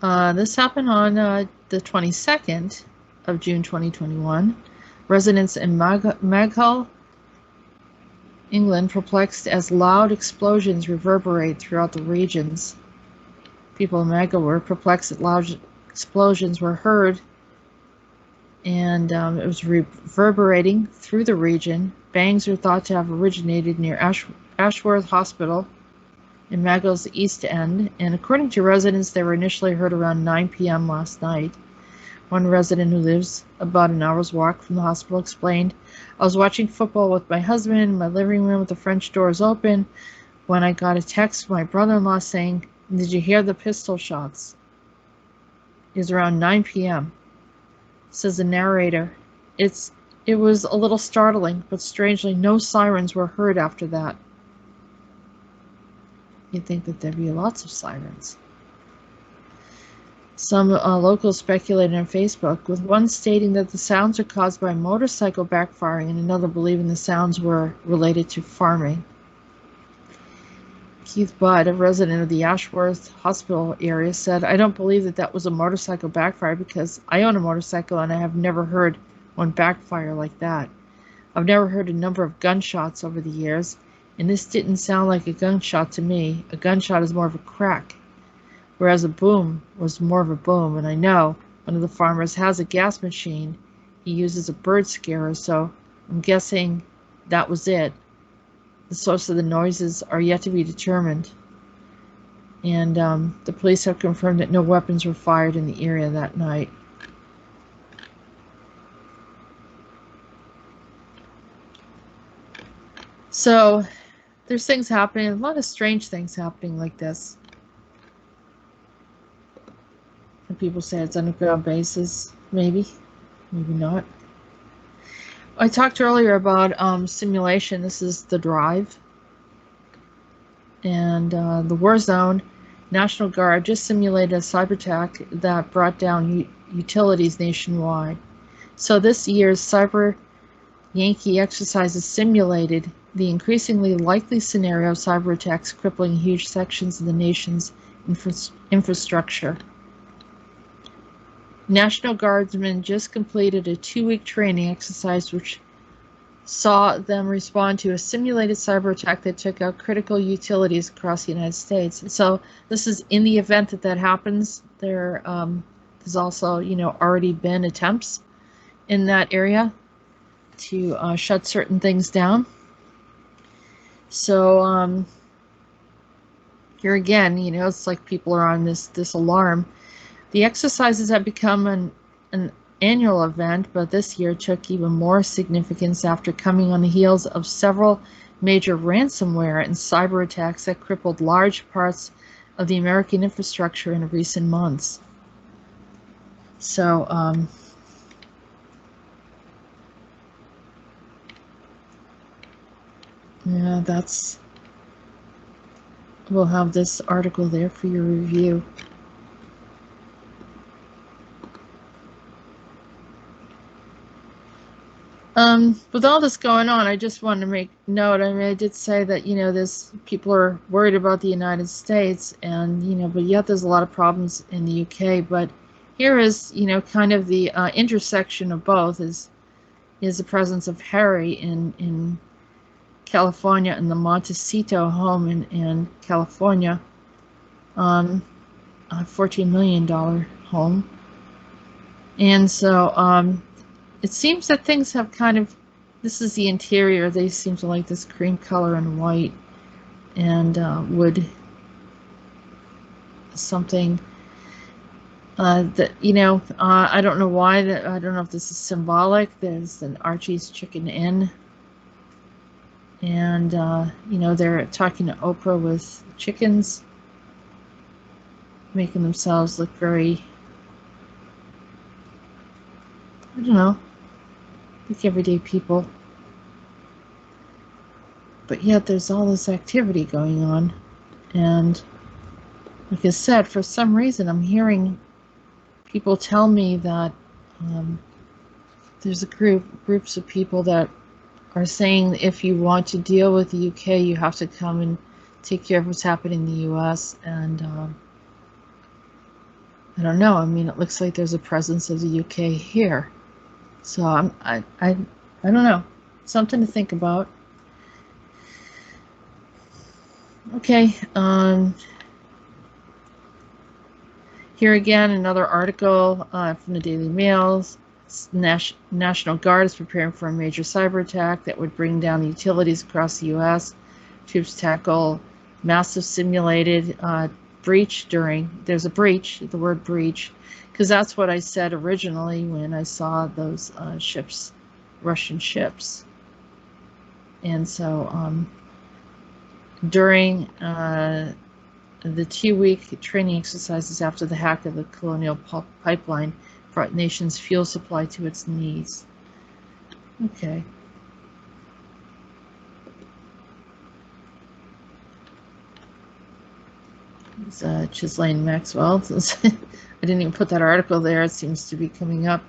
This happened on the 22nd of June 2021. Residents in Marrocco, England, perplexed as loud explosions reverberate throughout the regions. People in Marrocco were perplexed that loud explosions were heard, and it was reverberating through the region. Bangs are thought to have originated near Ashworth Hospital in Marrocco's East End, and according to residents, they were initially heard around 9 p.m. last night. One resident who lives about an hour's walk from the hospital explained, "I was watching football with my husband in my living room with the French doors open when I got a text from my brother-in-law saying, "Did you hear the pistol shots?" It was around 9 p.m. Says the narrator. It was a little startling, but strangely, no sirens were heard after that. You'd think that there'd be lots of sirens. Some locals speculated on Facebook, with one stating that the sounds are caused by a motorcycle backfiring and another believing the sounds were related to farming. Keith Budd, a resident of the Ashworth Hospital area, said, "I don't believe that was a motorcycle backfire because I own a motorcycle and I have never heard one backfire like that. I've never heard a number of gunshots over the years, and this didn't sound like a gunshot to me. A gunshot is more of a crack, whereas a boom was more of a boom, and I know one of the farmers has a gas machine. He uses a bird scarer, so I'm guessing that was it. The source of the noises are yet to be determined." And the police have confirmed that no weapons were fired in the area that night. So there's things happening, a lot of strange things happening like this. And people say it's underground bases. Maybe, maybe not. I talked earlier about simulation. This is the Drive. And the War Zone National Guard just simulated a cyber attack that brought down utilities nationwide. So this year's Cyber Yankee exercises simulated the increasingly likely scenario of cyber attacks crippling huge sections of the nation's infrastructure. National Guardsmen just completed a 2-week training exercise which saw them respond to a simulated cyber attack that took out critical utilities across the United States. So this is in the event that happens. There's also, already been attempts in that area to shut certain things down. So here again, it's like people are on this alarm. The exercises have become an annual event, but this year took even more significance after coming on the heels of several major ransomware and cyber attacks that crippled large parts of the American infrastructure in recent months. So yeah, we'll have this article there for your review. With all this going on, I just wanted to make note. I did say that, people are worried about the United States, and, but yet there's a lot of problems in the UK. But here is, kind of the intersection of both is the presence of Harry in California, in the Montecito home in California, a $14 million home. And so, it seems that things have kind of, this is the interior, they seem to like this cream color and white, and wood, something that, I don't know why, I don't know if this is symbolic. There's an Archie's Chicken Inn, and, they're talking to Oprah with chickens, making themselves look very, I don't know, like everyday people. But yet there's all this activity going on. And like I said, for some reason I'm hearing people tell me that there's groups of people that are saying if you want to deal with the UK, you have to come and take care of what's happening in the US. And I don't know. It looks like there's a presence of the UK here. So I don't know. Something to think about. Okay. Here again, another article from the Daily Mail. National Guard is preparing for a major cyber attack that would bring down utilities across the U.S. Troops tackle massive simulated breach there's a breach, the word breach, because that's what I said originally when I saw those ships, Russian ships. And so during the 2-week training exercises after the hack of the Colonial Pipeline brought the nation's fuel supply to its knees. Okay. It's Ghislaine Maxwell. I didn't even put that article there. It seems to be coming up.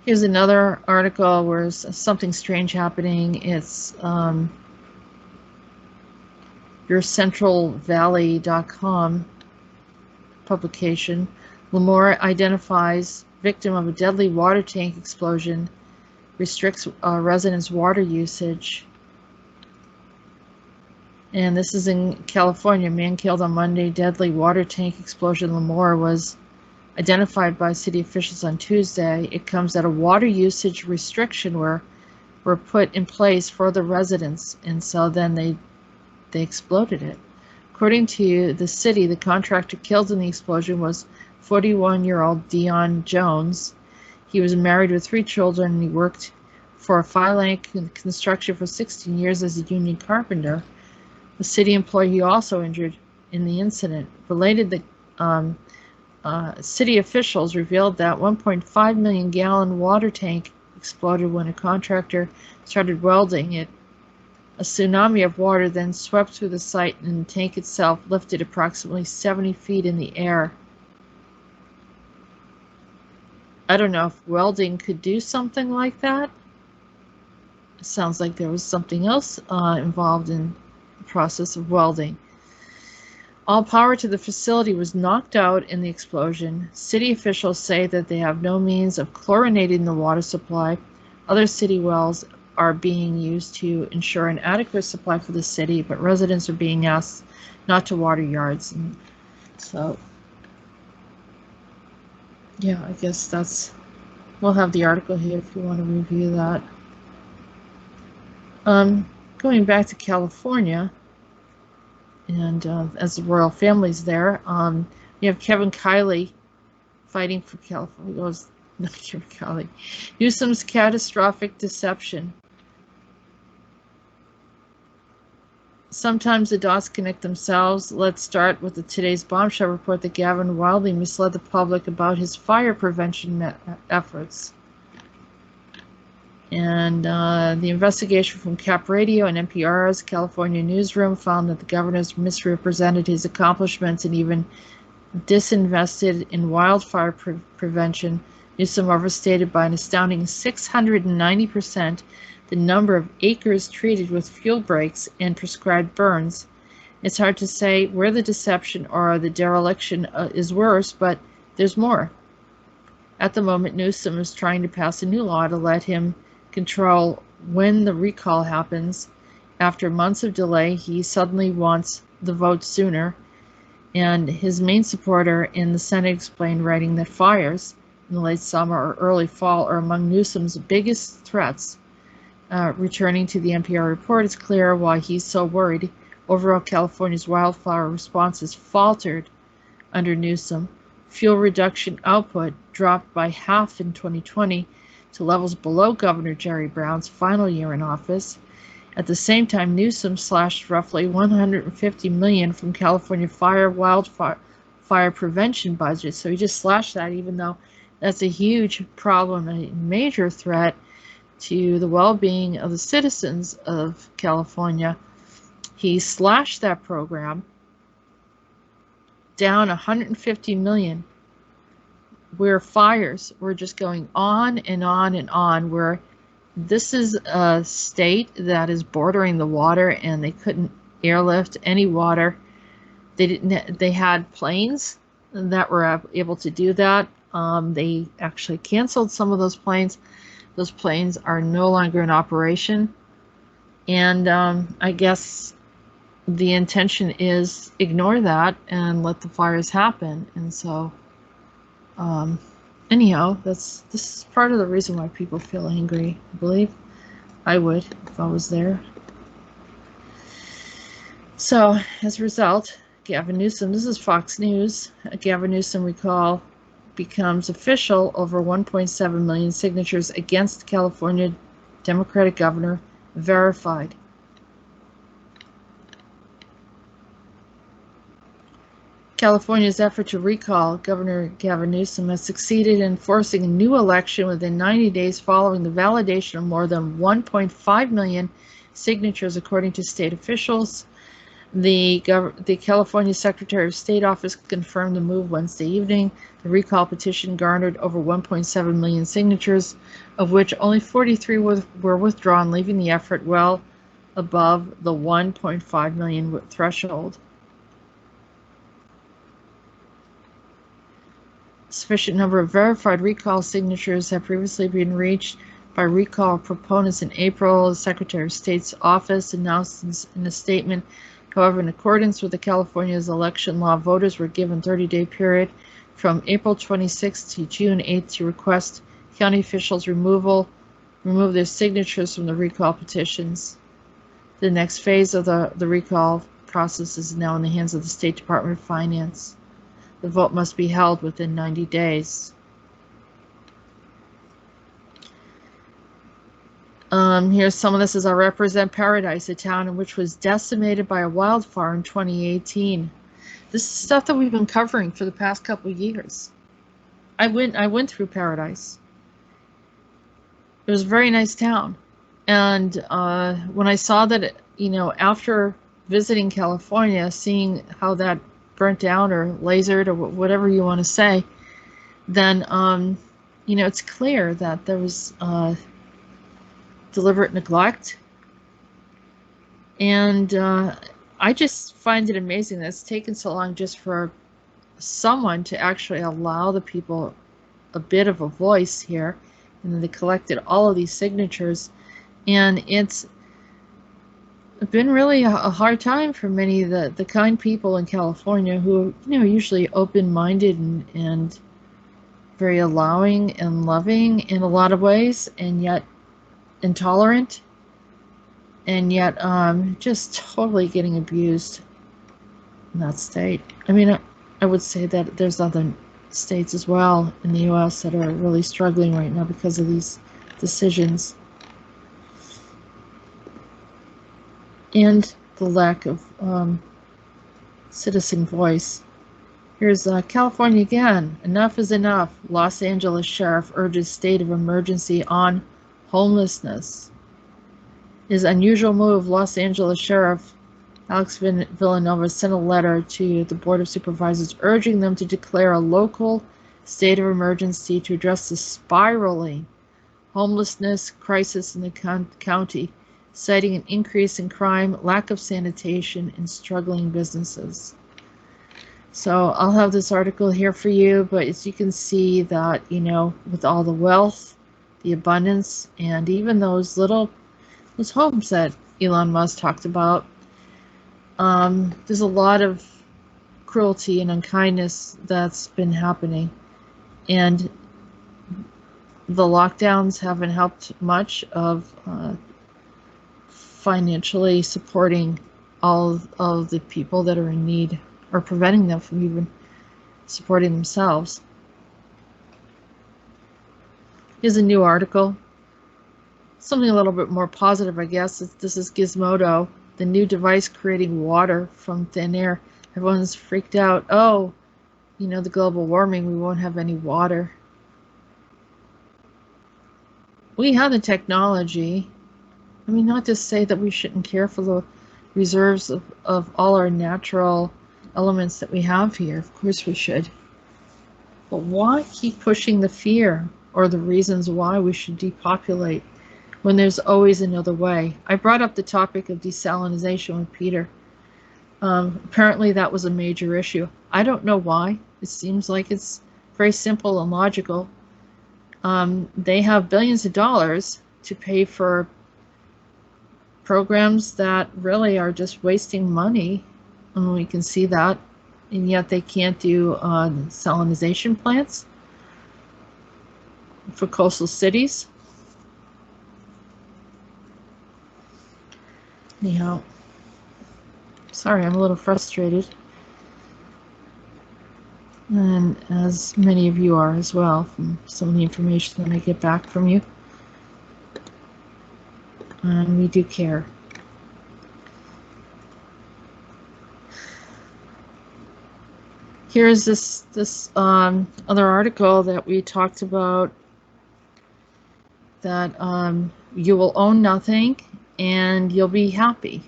Here's another article where there's something strange happening. It's yourcentralvalley.com publication. Lemoore identifies victim of a deadly water tank explosion, restricts residents' water usage. And this is in California. Man killed on Monday. Deadly water tank explosion. Lemoore was identified by city officials on Tuesday. It comes at a water usage restriction were put in place for the residents, and so then they exploded it. According to the city, the contractor killed in the explosion was 41-year-old Dion Jones. He was married with 3 children, and he worked for a File construction for 16 years as a union carpenter. The city employee also injured in the incident. Related, the city officials revealed that 1.5 million gallon water tank exploded when a contractor started welding it. A tsunami of water then swept through the site, and the tank itself lifted approximately 70 feet in the air. I don't know if welding could do something like that. It sounds like there was something else involved in the process of welding. All power to the facility was knocked out in the explosion. City officials say that they have no means of chlorinating the water supply. Other city wells are being used to ensure an adequate supply for the city, but residents are being asked not to water yards. And so, yeah, I guess we'll have the article here if you want to review that. Going back to California, and as the royal family's there, you have Kevin Kiley fighting for California. Oh, not Kevin Kiley. Newsom's catastrophic deception. Sometimes the dots connect themselves. Let's start with today's bombshell report that Gavin wildly misled the public about his fire prevention efforts. And the investigation from Cap Radio and NPR's California newsroom found that the governor's misrepresented his accomplishments and even disinvested in wildfire prevention. Newsom overstated by an astounding 690% the number of acres treated with fuel breaks and prescribed burns. It's hard to say where the deception or the dereliction is worse, but there's more. At the moment, Newsom is trying to pass a new law to let him control when the recall happens. After months of delay, he suddenly wants the vote sooner, and his main supporter in the Senate explained, writing that fires in the late summer or early fall are among Newsom's biggest threats. Returning to the NPR report, it's clear why he's so worried. Overall, California's wildfire response has faltered under Newsom. Fuel reduction output dropped by half in 2020 to levels below Governor Jerry Brown's final year in office. At the same time, Newsom slashed roughly $150 million from California wildfire prevention budget. So he just slashed that, even though that's a huge problem, a major threat to the well-being of the citizens of California. He slashed that program down $150 million, where fires were just going on and on and on, where this is a state that is bordering the water and they couldn't airlift any water. They had planes that were able to do that. They actually canceled some of those planes. Those planes are no longer in operation. And I guess the intention is ignore that and let the fires happen. And so anyhow, this is part of the reason why people feel angry. I believe I would if I was there. So as a result, Gavin Newsom, this is Fox News. Gavin Newsom, recall, becomes official, over 1.7 million signatures against California Democratic governor verified. California's effort to recall Governor Gavin Newsom has succeeded in forcing a new election within 90 days following the validation of more than 1.5 million signatures, according to state officials. The California Secretary of State office confirmed the move Wednesday evening. The recall petition garnered over 1.7 million signatures, of which only 43 were withdrawn, leaving the effort well above the 1.5 million threshold. Sufficient number of verified recall signatures have previously been reached by recall proponents in April, the Secretary of State's office announced in a statement. However, in accordance with the California's election law, voters were given a 30-day period from April 26th to June 8th to request county officials remove their signatures from the recall petitions. The next phase of the recall process is now in the hands of the State Department of Finance. The vote must be held within 90 days. Here's some of this is I represent Paradise, a town in which was decimated by a wildfire in 2018. This is stuff that we've been covering for the past couple of years. I went through Paradise. It was a very nice town. And when I saw that, after visiting California, seeing how that burnt down or lasered or whatever you want to say, then, it's clear that there was deliberate neglect. And I just find it amazing that it's taken so long just for someone to actually allow the people a bit of a voice here. And then they collected all of these signatures. And it's been really a hard time for many of the kind people in California who are usually open-minded and very allowing and loving in a lot of ways, and yet intolerant, and yet just totally getting abused in that state. I mean, I would say that there's other states as well in the U.S. that are really struggling right now because of these decisions and the lack of citizen voice. Here's California again. Enough is enough. Los Angeles sheriff urges state of emergency on homelessness. His unusual move, Los Angeles Sheriff Alex Villanova sent a letter to the Board of Supervisors urging them to declare a local state of emergency to address the spiraling homelessness crisis in the county, citing an increase in crime, lack of sanitation, and struggling businesses. So I'll have this article here for you, but as you can see that, with all the wealth, the abundance, and even those homes that Elon Musk talked about, there's a lot of cruelty and unkindness that's been happening. And the lockdowns haven't helped much of financially supporting all of the people that are in need, or preventing them from even supporting themselves. Here's a new article. Something a little bit more positive, I guess. This is Gizmodo, the new device creating water from thin air. Everyone's freaked out. Oh, the global warming, we won't have any water. We have the technology. I mean, not to say that we shouldn't care for the reserves of all our natural elements that we have here. Of course we should. But why keep pushing the fear or the reasons why we should depopulate when there's always another way? I brought up the topic of desalination with Peter. Apparently that was a major issue. I don't know why. It seems like it's very simple and logical. They have billions of dollars to pay for programs that really are just wasting money, and we can see that, and yet they can't do desalination plants for coastal cities. Anyhow, sorry, I'm a little frustrated. and as many of you are as well from some of the information that I get back from you. And we do care. Here's this other article that we talked about, that you will own nothing and you'll be happy.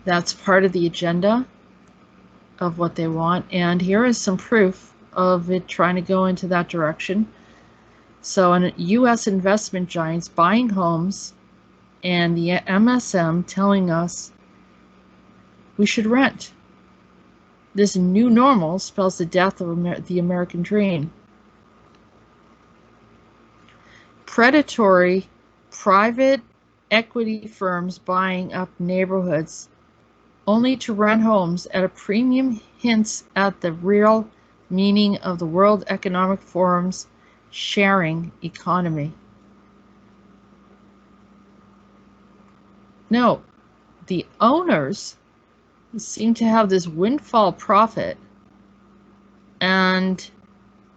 That's part of the agenda of what they want, and here is some proof of it trying to go into that direction. So, in U.S. investment giants buying homes, and the MSM telling us we should rent. This new normal spells the death of the American dream. Predatory private equity firms buying up neighborhoods only to rent homes at a premium hints at the real meaning of the World Economic Forum's sharing economy. No, the owners seem to have this windfall profit, and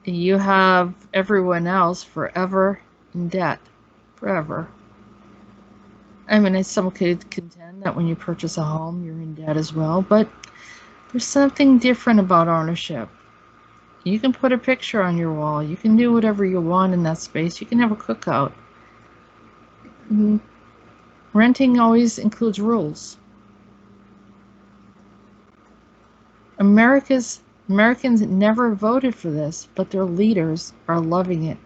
you have everyone else forever in debt. Forever. I mean, some could contend that when you purchase a home, you're in debt as well, but there's something different about ownership. You can put a picture on your wall. You can do whatever you want in that space. You can have a cookout. Renting always includes rules. Americans never voted for this, but their leaders are loving it.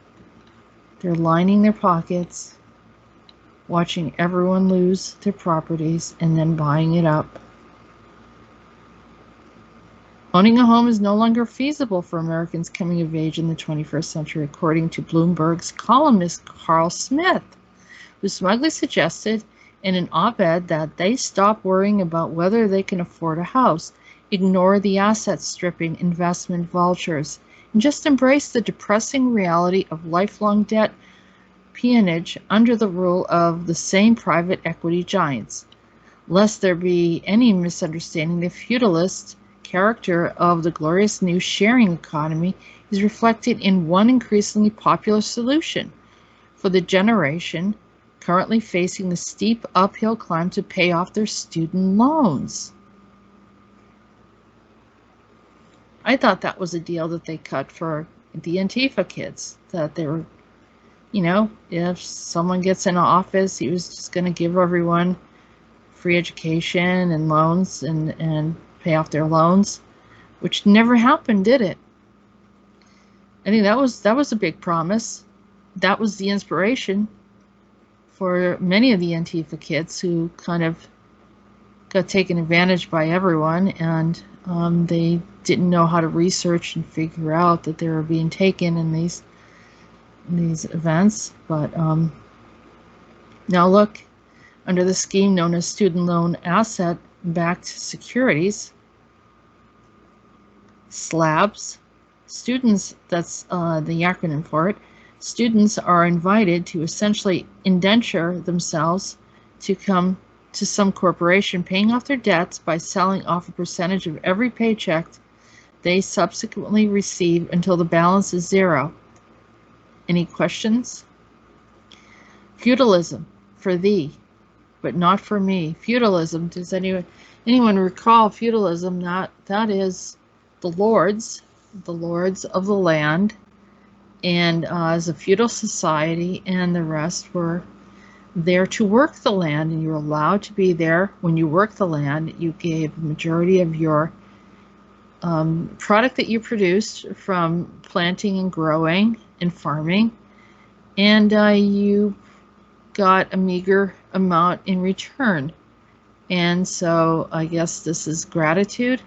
They're lining their pockets, watching everyone lose their properties, and then buying it up. Owning a home is no longer feasible for Americans coming of age in the 21st century, according to Bloomberg's columnist Carl Smith, who smugly suggested in an op-ed that they stop worrying about whether they can afford a house, ignore the asset-stripping investment vultures, and just embrace the depressing reality of lifelong debt peonage under the rule of the same private equity giants. Lest there be any misunderstanding, the feudalist character of the glorious new sharing economy is reflected in one increasingly popular solution for the generation currently facing the steep uphill climb to pay off their student loans. I thought that was a deal that they cut for the Antifa kids, that they were, you know, if someone gets in office, he was just going to give everyone free education and loans and pay off their loans, which never happened, did it? I think that was a big promise. That was the inspiration for many of the Antifa kids who kind of got taken advantage by everyone, and they didn't know how to research and figure out that they were being taken in these events. But now look, under the scheme known as student loan asset-backed securities, SLABs, students, that's the acronym for it, students are invited to essentially indenture themselves to come to some corporation, paying off their debts by selling off a percentage of every paycheck they subsequently receive until the balance is zero. Any questions? Feudalism, for thee, but not for me. Feudalism, does anyone recall feudalism? That is the lords of the land, and as a feudal society, and the rest were there to work the land, and you were allowed to be there. When you worked the land, you gave the majority of your product that you produced from planting and growing and farming, and you got a meager amount in return. And so I guess this is gratitude,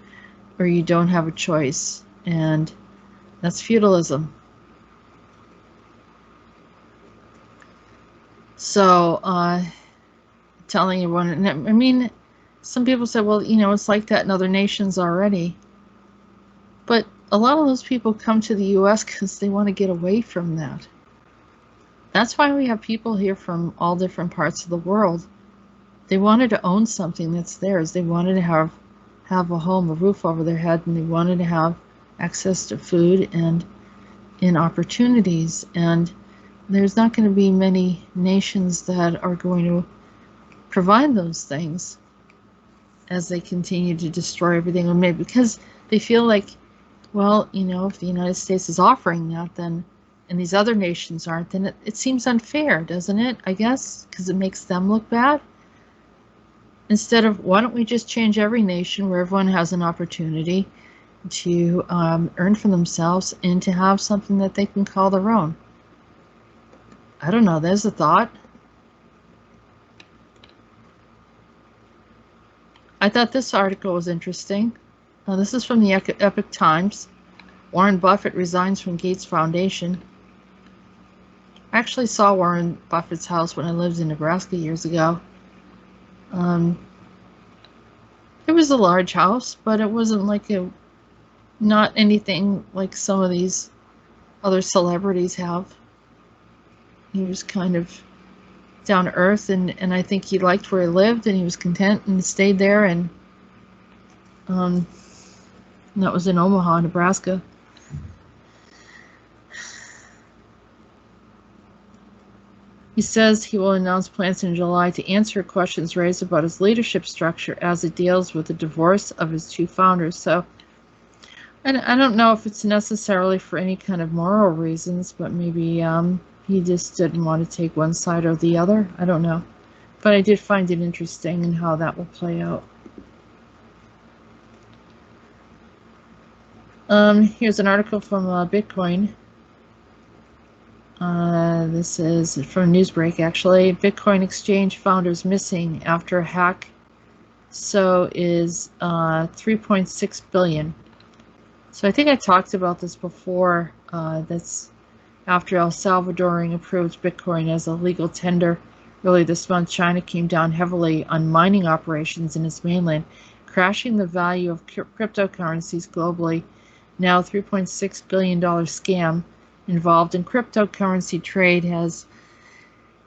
or you don't have a choice, and that's feudalism. So telling everyone, I mean, some people say, well, you know, it's like that in other nations already. But a lot of those people come to the U.S. because they want to get away from that. That's why we have people here from all different parts of the world. They wanted to own something that's theirs. They wanted to have have a home, a roof over their head, and they wanted to have access to food and in opportunities. And there's not going to be many nations that are going to provide those things as they continue to destroy everything, or maybe because they feel like, well, you know, if the United States is offering that, then, and these other nations aren't, then it seems unfair, doesn't it? I guess, because it makes them look bad. Instead of, why don't we just change every nation where everyone has an opportunity to earn for themselves and to have something that they can call their own? I don't know, there's a thought. I thought this article was interesting. This is from the Epoch Times. Warren Buffett resigns from Gates Foundation. I actually saw Warren Buffett's house when I lived in Nebraska years ago. It was a large house, but it wasn't like not anything like some of these other celebrities have. He was kind of down to earth, and I think he liked where he lived, and he was content and stayed there, and that was in Omaha, Nebraska. He says he will announce plans in July to answer questions raised about his leadership structure as it deals with the divorce of his two founders. So I don't know if it's necessarily for any kind of moral reasons, but maybe he just didn't want to take one side or the other. I don't know. But I did find it interesting in how that will play out. Here's an article from Bitcoin. This is from Newsbreak, actually. Bitcoin exchange founders missing after a hack. So is 3.6 billion. So I think I talked about this before. That's after El Salvadoran approved Bitcoin as a legal tender. Early this month, China came down heavily on mining operations in its mainland, crashing the value of cryptocurrencies globally. Now, $3.6 billion scam involved in cryptocurrency trade has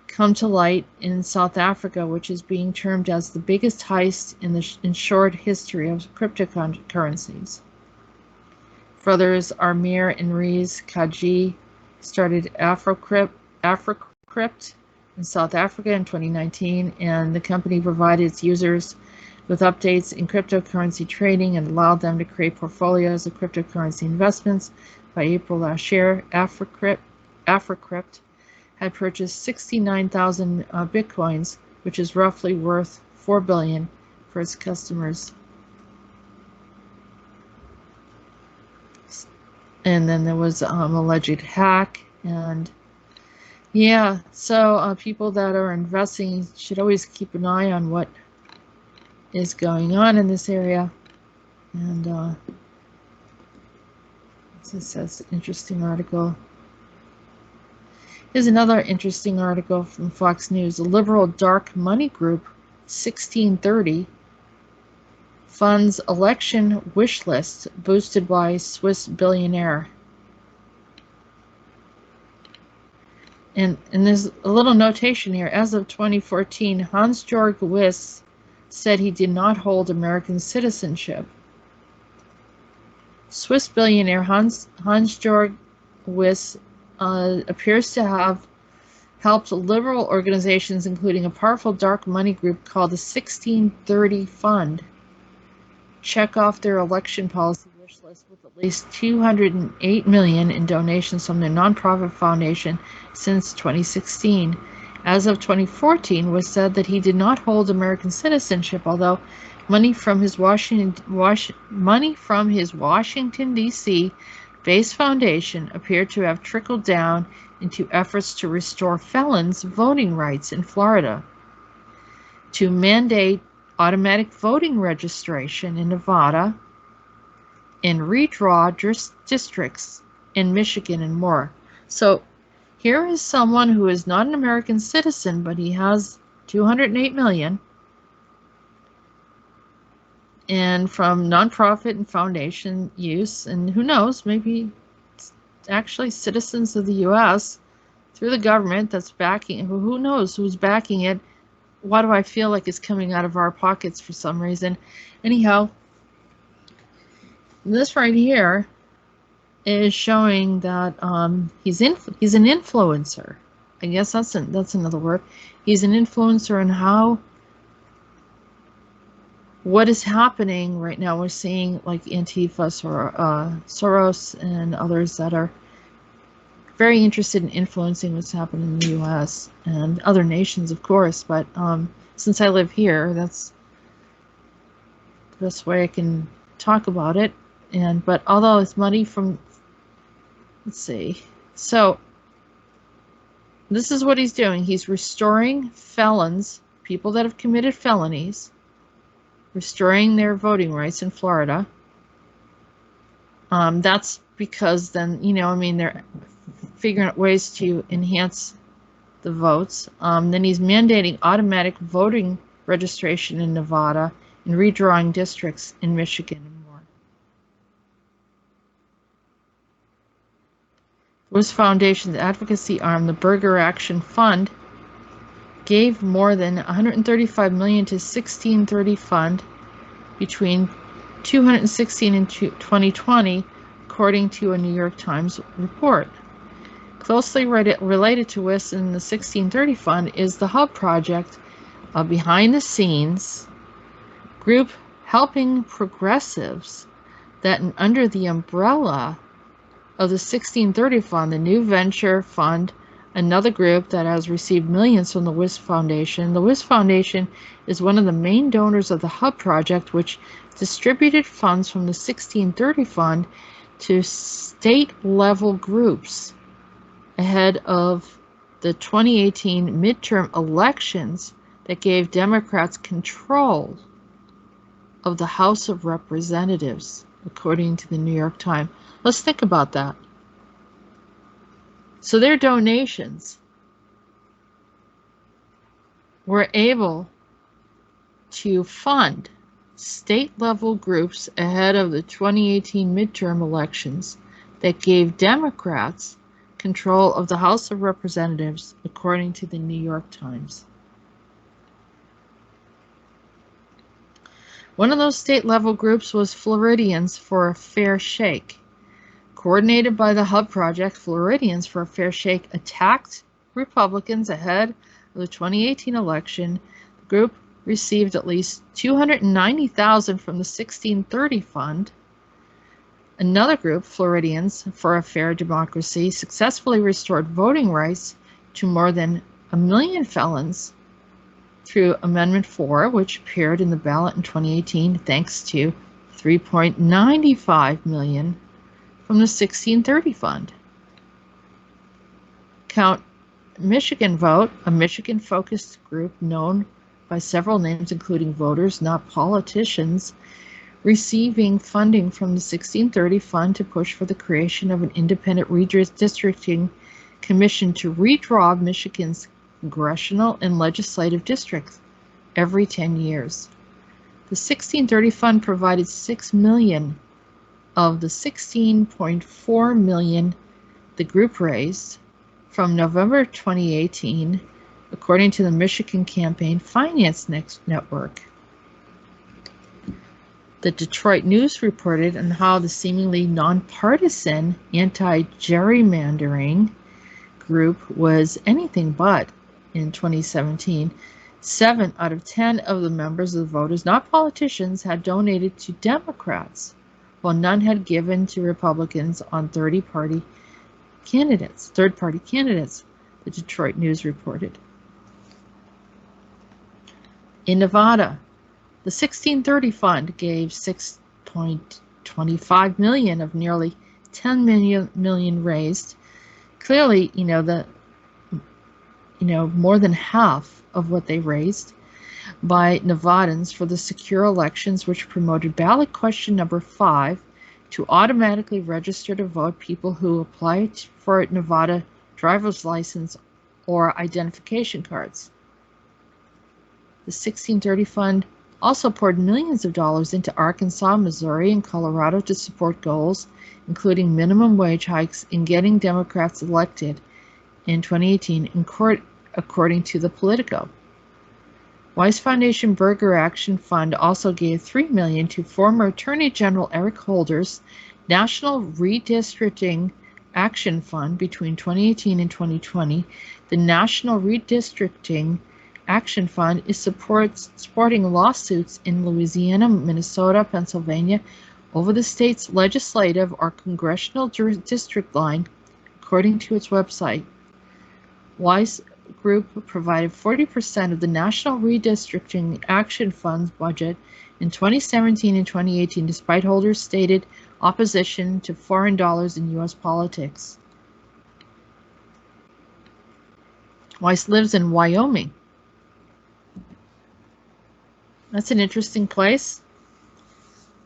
come to light in South Africa, which is being termed as the biggest heist in short history of cryptocurrencies. Brothers Amir and Rees Kaji started Afrocrypt in South Africa in 2019, and the company provided its users with updates in cryptocurrency trading and allowed them to create portfolios of cryptocurrency investments. By April last year, Afrocrypt had purchased 69,000 bitcoins, which is roughly worth $4 billion for its customers. And then there was alleged hack, and yeah, so people that are investing should always keep an eye on what is going on in this area. And this says interesting article. Here's another interesting article from Fox News. The liberal dark money group 1630 funds election wish list boosted by Swiss billionaire. And there's a little notation here. As of 2014, Hans-Georg Wyss said he did not hold American citizenship. Swiss billionaire Hans-Georg Wyss appears to have helped liberal organizations, including a powerful dark money group called the 1630 Fund, check off their election policy wish list with at least $208 million in donations from their nonprofit foundation since 2016. As of 2014, was said that he did not hold American citizenship, although money from his Washington D.C. based foundation appeared to have trickled down into efforts to restore felons' voting rights in Florida, to mandate automatic voting registration in Nevada, and redraw districts in Michigan and more. So here is someone who is not an American citizen, but he has $208 million, and from nonprofit and foundation use, and who knows, maybe it's actually citizens of the U.S. through the government that's backing. Who knows who's backing it? Why do I feel like it's coming out of our pockets for some reason? Anyhow, This right here is showing that he's an influencer. I guess that's another word. He's an influencer in what is happening right now. We're seeing like Antifa, Soros, and others that are very interested in influencing what's happening in the U.S. and other nations, of course. But since I live here, that's the best way I can talk about it. But although it's money from, let's see, so this is what he's doing. He's restoring felons, people that have committed felonies, restoring their voting rights in Florida. That's because then, they're figuring out ways to enhance the votes. Then he's mandating automatic voting registration in Nevada and redrawing districts in Michigan and more. Lewis Foundation's advocacy arm, the Burger Action Fund, gave more than $135 million to 1630 Fund between 2016 and 2020, according to a New York Times report. Closely related to WIS and the 1630 Fund is the Hub Project, a behind-the-scenes group helping progressives that under the umbrella of the 1630 Fund, the New Venture Fund, another group that has received millions from the WIS Foundation. The WIS Foundation is one of the main donors of the Hub Project, which distributed funds from the 1630 Fund to state-level groups ahead of the 2018 midterm elections that gave Democrats control of the House of Representatives, according to the New York Times. Let's think about that. So their donations were able to fund state-level groups ahead of the 2018 midterm elections that gave Democrats control of the House of Representatives, according to the New York Times. One of those state-level groups was Floridians for a Fair Shake. Coordinated by the Hub Project, Floridians for a Fair Shake attacked Republicans ahead of the 2018 election. The group received at least $290,000 from the 1630 Fund. Another group, Floridians for a Fair Democracy, successfully restored voting rights to more than 1 million felons through Amendment 4, which appeared in the ballot in 2018, thanks to $3.95 million from the 1630 Fund. Count Michigan Vote, a Michigan-focused group known by several names, including Voters Not Politicians, receiving funding from the 1630 Fund to push for the creation of an independent redistricting commission to redraw Michigan's congressional and legislative districts every 10 years. The 1630 Fund provided $6 million of the $16.4 million the group raised from November 2018, according to the Michigan Campaign Finance Network. The Detroit News reported on how the seemingly nonpartisan anti-gerrymandering group was anything but in 2017. 7 out of 10 of the members of the Voters Not Politicians had donated to Democrats, while none had given to Republicans on third-party candidates, the Detroit News reported. In Nevada, the 1630 Fund gave $6.25 million of nearly $10 million raised. Clearly, more than half of what they raised by Nevadans for the secure elections, which promoted ballot question number 5 to automatically register to vote people who apply for a Nevada driver's license or identification cards. The 1630 Fund also poured millions of dollars into Arkansas, Missouri, and Colorado to support goals, including minimum wage hikes and getting Democrats elected in 2018, according to the Politico. Weiss Foundation Burger Action Fund also gave $3 million to former Attorney General Eric Holder's National Redistricting Action Fund between 2018 and 2020. The National Redistricting Action Fund is supporting lawsuits in Louisiana, Minnesota, Pennsylvania over the state's legislative or congressional district line, according to its website. Weiss Group provided 40% of the National Redistricting Action Fund's budget in 2017 and 2018, despite Holder's stated opposition to foreign dollars in U.S. politics. Weiss lives in Wyoming. That's an interesting place.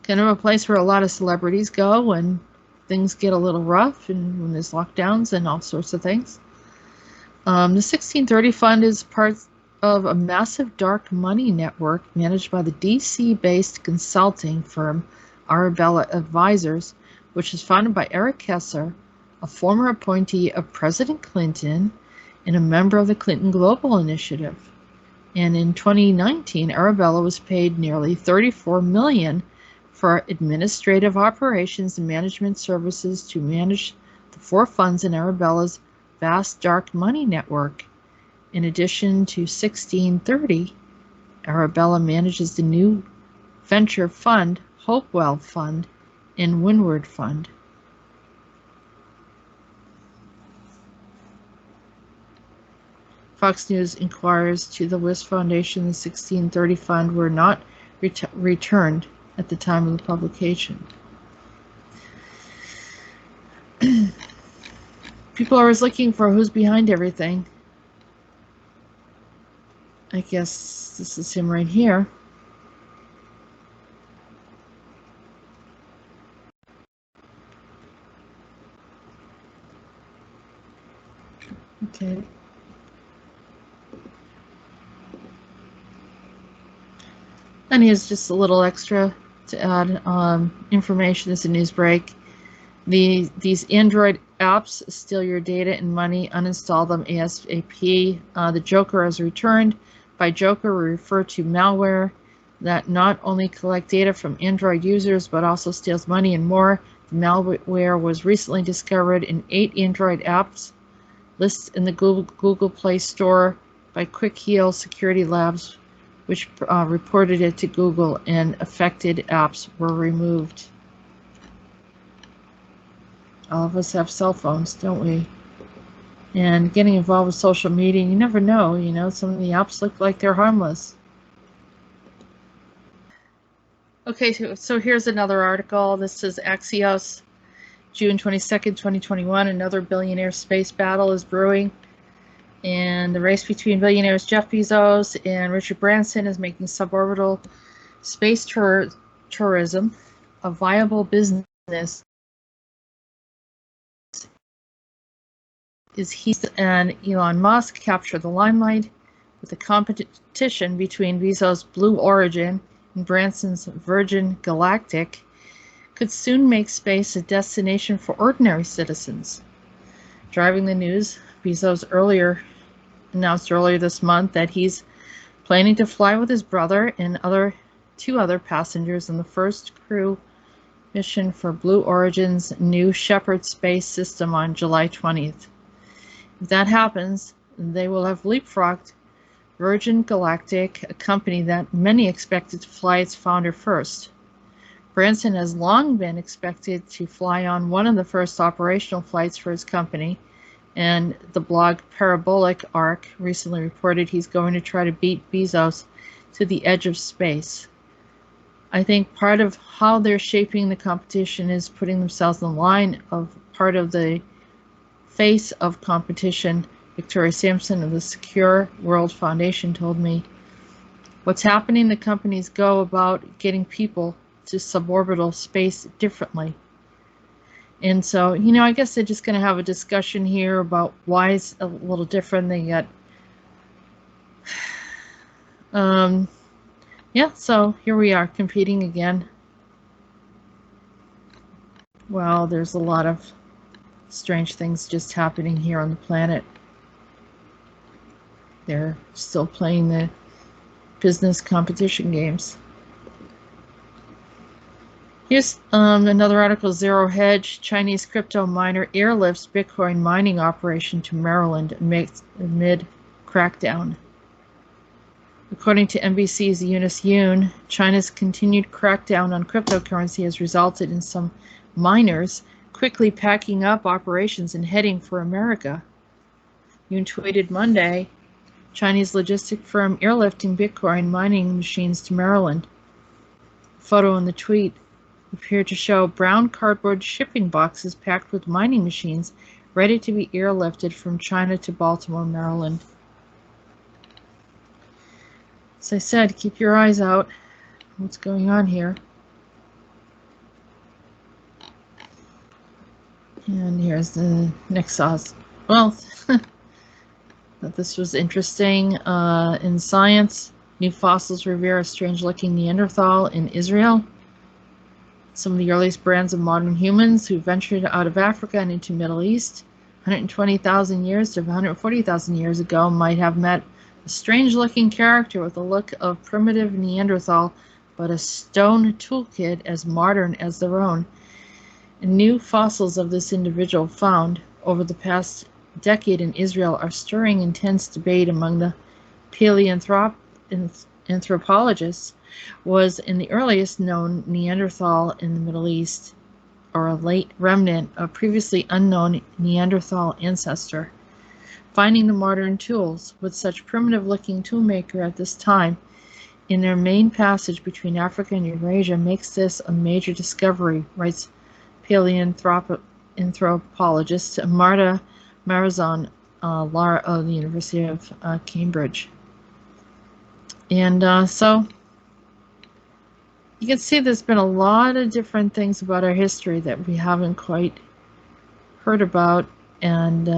Kind of a place where a lot of celebrities go when things get a little rough and when there's lockdowns and all sorts of things. The 1630 Fund is part of a massive dark money network managed by the DC-based consulting firm Arael Advisors, which is founded by Eric Kessler, a former appointee of President Clinton and a member of the Clinton Global Initiative. And in 2019, Arael was paid nearly $34 million for administrative operations and management services to manage the 4 funds in Arael's vast dark money network. In addition to 1630, Arael manages the new venture fund, Hopewell Fund, and Windward Fund. Fox News inquires to the Weiss Foundation the 1630 Fund were not returned at the time of the publication. People are always looking for who's behind everything. I guess this is him right here. Okay. And here's just a little extra to add information. It's a news break. These Android apps steal your data and money. Uninstall them ASAP. The Joker has returned. By Joker, we refer to malware that not only collect data from Android users but also steals money and more. The malware was recently discovered in 8 Android apps lists in the Google Play Store by Quick Heal Security Labs, which reported it to Google, and affected apps were removed. All of us have cell phones, don't we? And getting involved with social media, you never know, you know, some of the apps look like they're harmless. Okay, so here's another article. This is Axios, June 22nd, 2021. Another billionaire space battle is brewing. And the race between billionaires Jeff Bezos and Richard Branson is making suborbital space tourism a viable business. Is he and Elon Musk capture the limelight with the competition between Bezos' Blue Origin and Branson's Virgin Galactic could soon make space a destination for ordinary citizens. Driving the news, Bezos announced earlier this month that he's planning to fly with his brother and 2 other passengers on the first crew mission for Blue Origin's new Shepard space system on July 20th. If that happens, they will have leapfrogged Virgin Galactic, a company that many expected to fly its founder first. Branson has long been expected to fly on one of the first operational flights for his company, and the blog Parabolic Arc recently reported he's going to try to beat Bezos to the edge of space. I think part of how they're shaping the competition is putting themselves in line of part of the face of competition. Victoria Sampson of the Secure World Foundation told me what's happening, the companies go about getting people to suborbital space differently. And so, you know, I guess they're just going to have a discussion here about why it's a little different. They got, yeah, so here we are competing again. Well, there's a lot of strange things just happening here on the planet. They're still playing the business competition games. Here's another article, Zero Hedge, Chinese crypto miner airlifts Bitcoin mining operation to Maryland amid crackdown. According to NBC's Eunice Yoon, China's continued crackdown on cryptocurrency has resulted in some miners quickly packing up operations and heading for America. Yoon tweeted Monday, Chinese logistic firm airlifting Bitcoin mining machines to Maryland. A photo in the tweet appeared to show brown cardboard shipping boxes packed with mining machines ready to be airlifted from China to Baltimore, Maryland. As I said, keep your eyes out. What's going on here? And here's the next sauce. Well, thought this was interesting. In science, new fossils reveal a strange-looking Neanderthal in Israel. Some of the earliest brands of modern humans who ventured out of Africa and into Middle East 120,000 years to 140,000 years ago might have met a strange-looking character with the look of primitive Neanderthal, but a stone toolkit as modern as their own. And new fossils of this individual found over the past decade in Israel are stirring intense debate among the paleoanthropologists. Was in the earliest known Neanderthal in the Middle East, or a late remnant of previously unknown Neanderthal ancestor. Finding the modern tools with such primitive-looking toolmaker at this time in their main passage between Africa and Eurasia makes this a major discovery, writes paleoanthropologist Marta Marazon Lara of the University of Cambridge. And so you can see there's been a lot of different things about our history that we haven't quite heard about, and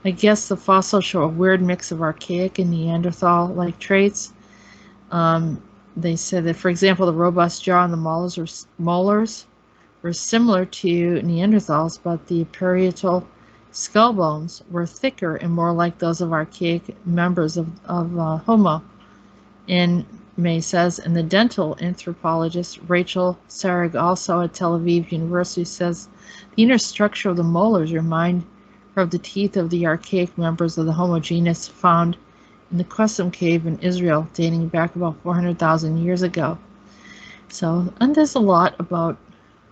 I guess the fossils show a weird mix of archaic and Neanderthal-like traits. They said that, for example, the robust jaw and the molars were similar to Neanderthals, but the parietal skull bones were thicker and more like those of archaic members of Homo. And May says, and the dental anthropologist Rachel Sarag, also at Tel Aviv University, says the inner structure of the molars remind her of the teeth of the archaic members of the Homo genus found in the Qesem cave in Israel, dating back about 400,000 years ago. So, and there's a lot about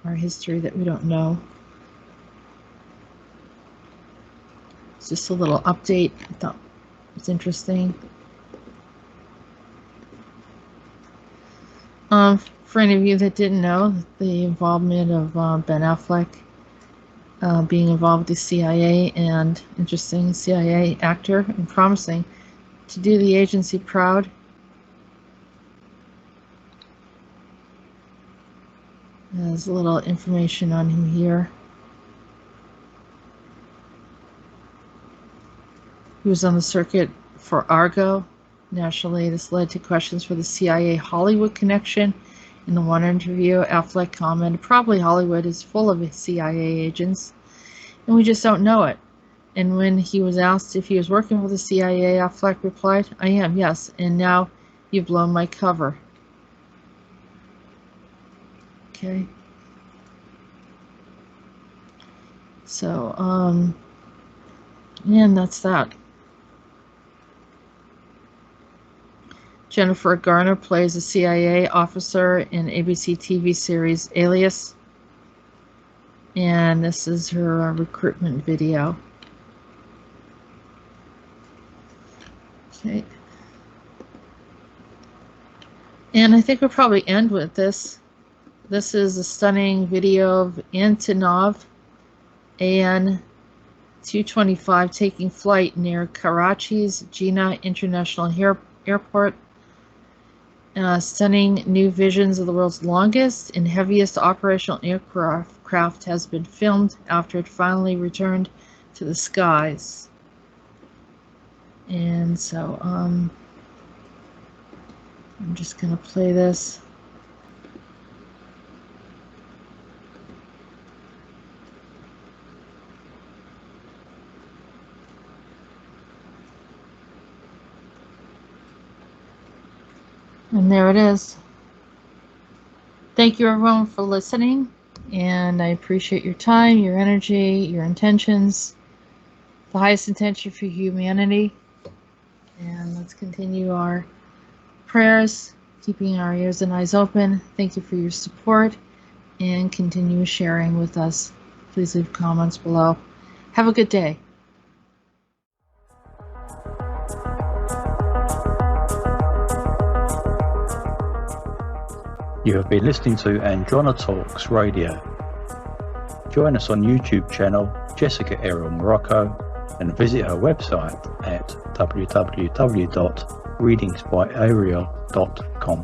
our history that we don't know. It's just a little update. I thought it was interesting. For any of you that didn't know, the involvement of Ben Affleck being involved with the CIA, and interesting CIA actor and promising to do the agency proud. There's a little information on him here. He was on the circuit for Argo. Nationally, this led to questions for the CIA Hollywood connection. In the one interview, Affleck commented, probably Hollywood is full of CIA agents, and we just don't know it. And when he was asked if he was working for the CIA, Affleck replied, I am, yes, and now you've blown my cover. Okay. So, and that's that. Jennifer Garner plays a CIA officer in ABC TV series Alias. And this is her recruitment video. Okay. And I think we'll probably end with this. This is a stunning video of Antonov AN 225 taking flight near Karachi's Jinnah International Airport. Stunning new visions of the world's longest and heaviest operational aircraft has been filmed after it finally returned to the skies. And so I'm just going to play this. And there it is. Thank you everyone for listening, and I appreciate your time, your energy, your intentions, the highest intention for humanity. And let's continue our prayers, keeping our ears and eyes open. Thank you for your support, and continue sharing with us. Please leave comments below. Have a good day. You have been listening to Andronetalks Radio. Join us on YouTube channel Jessica Arael Morocco and visit her website at www.readingsbyarael.com.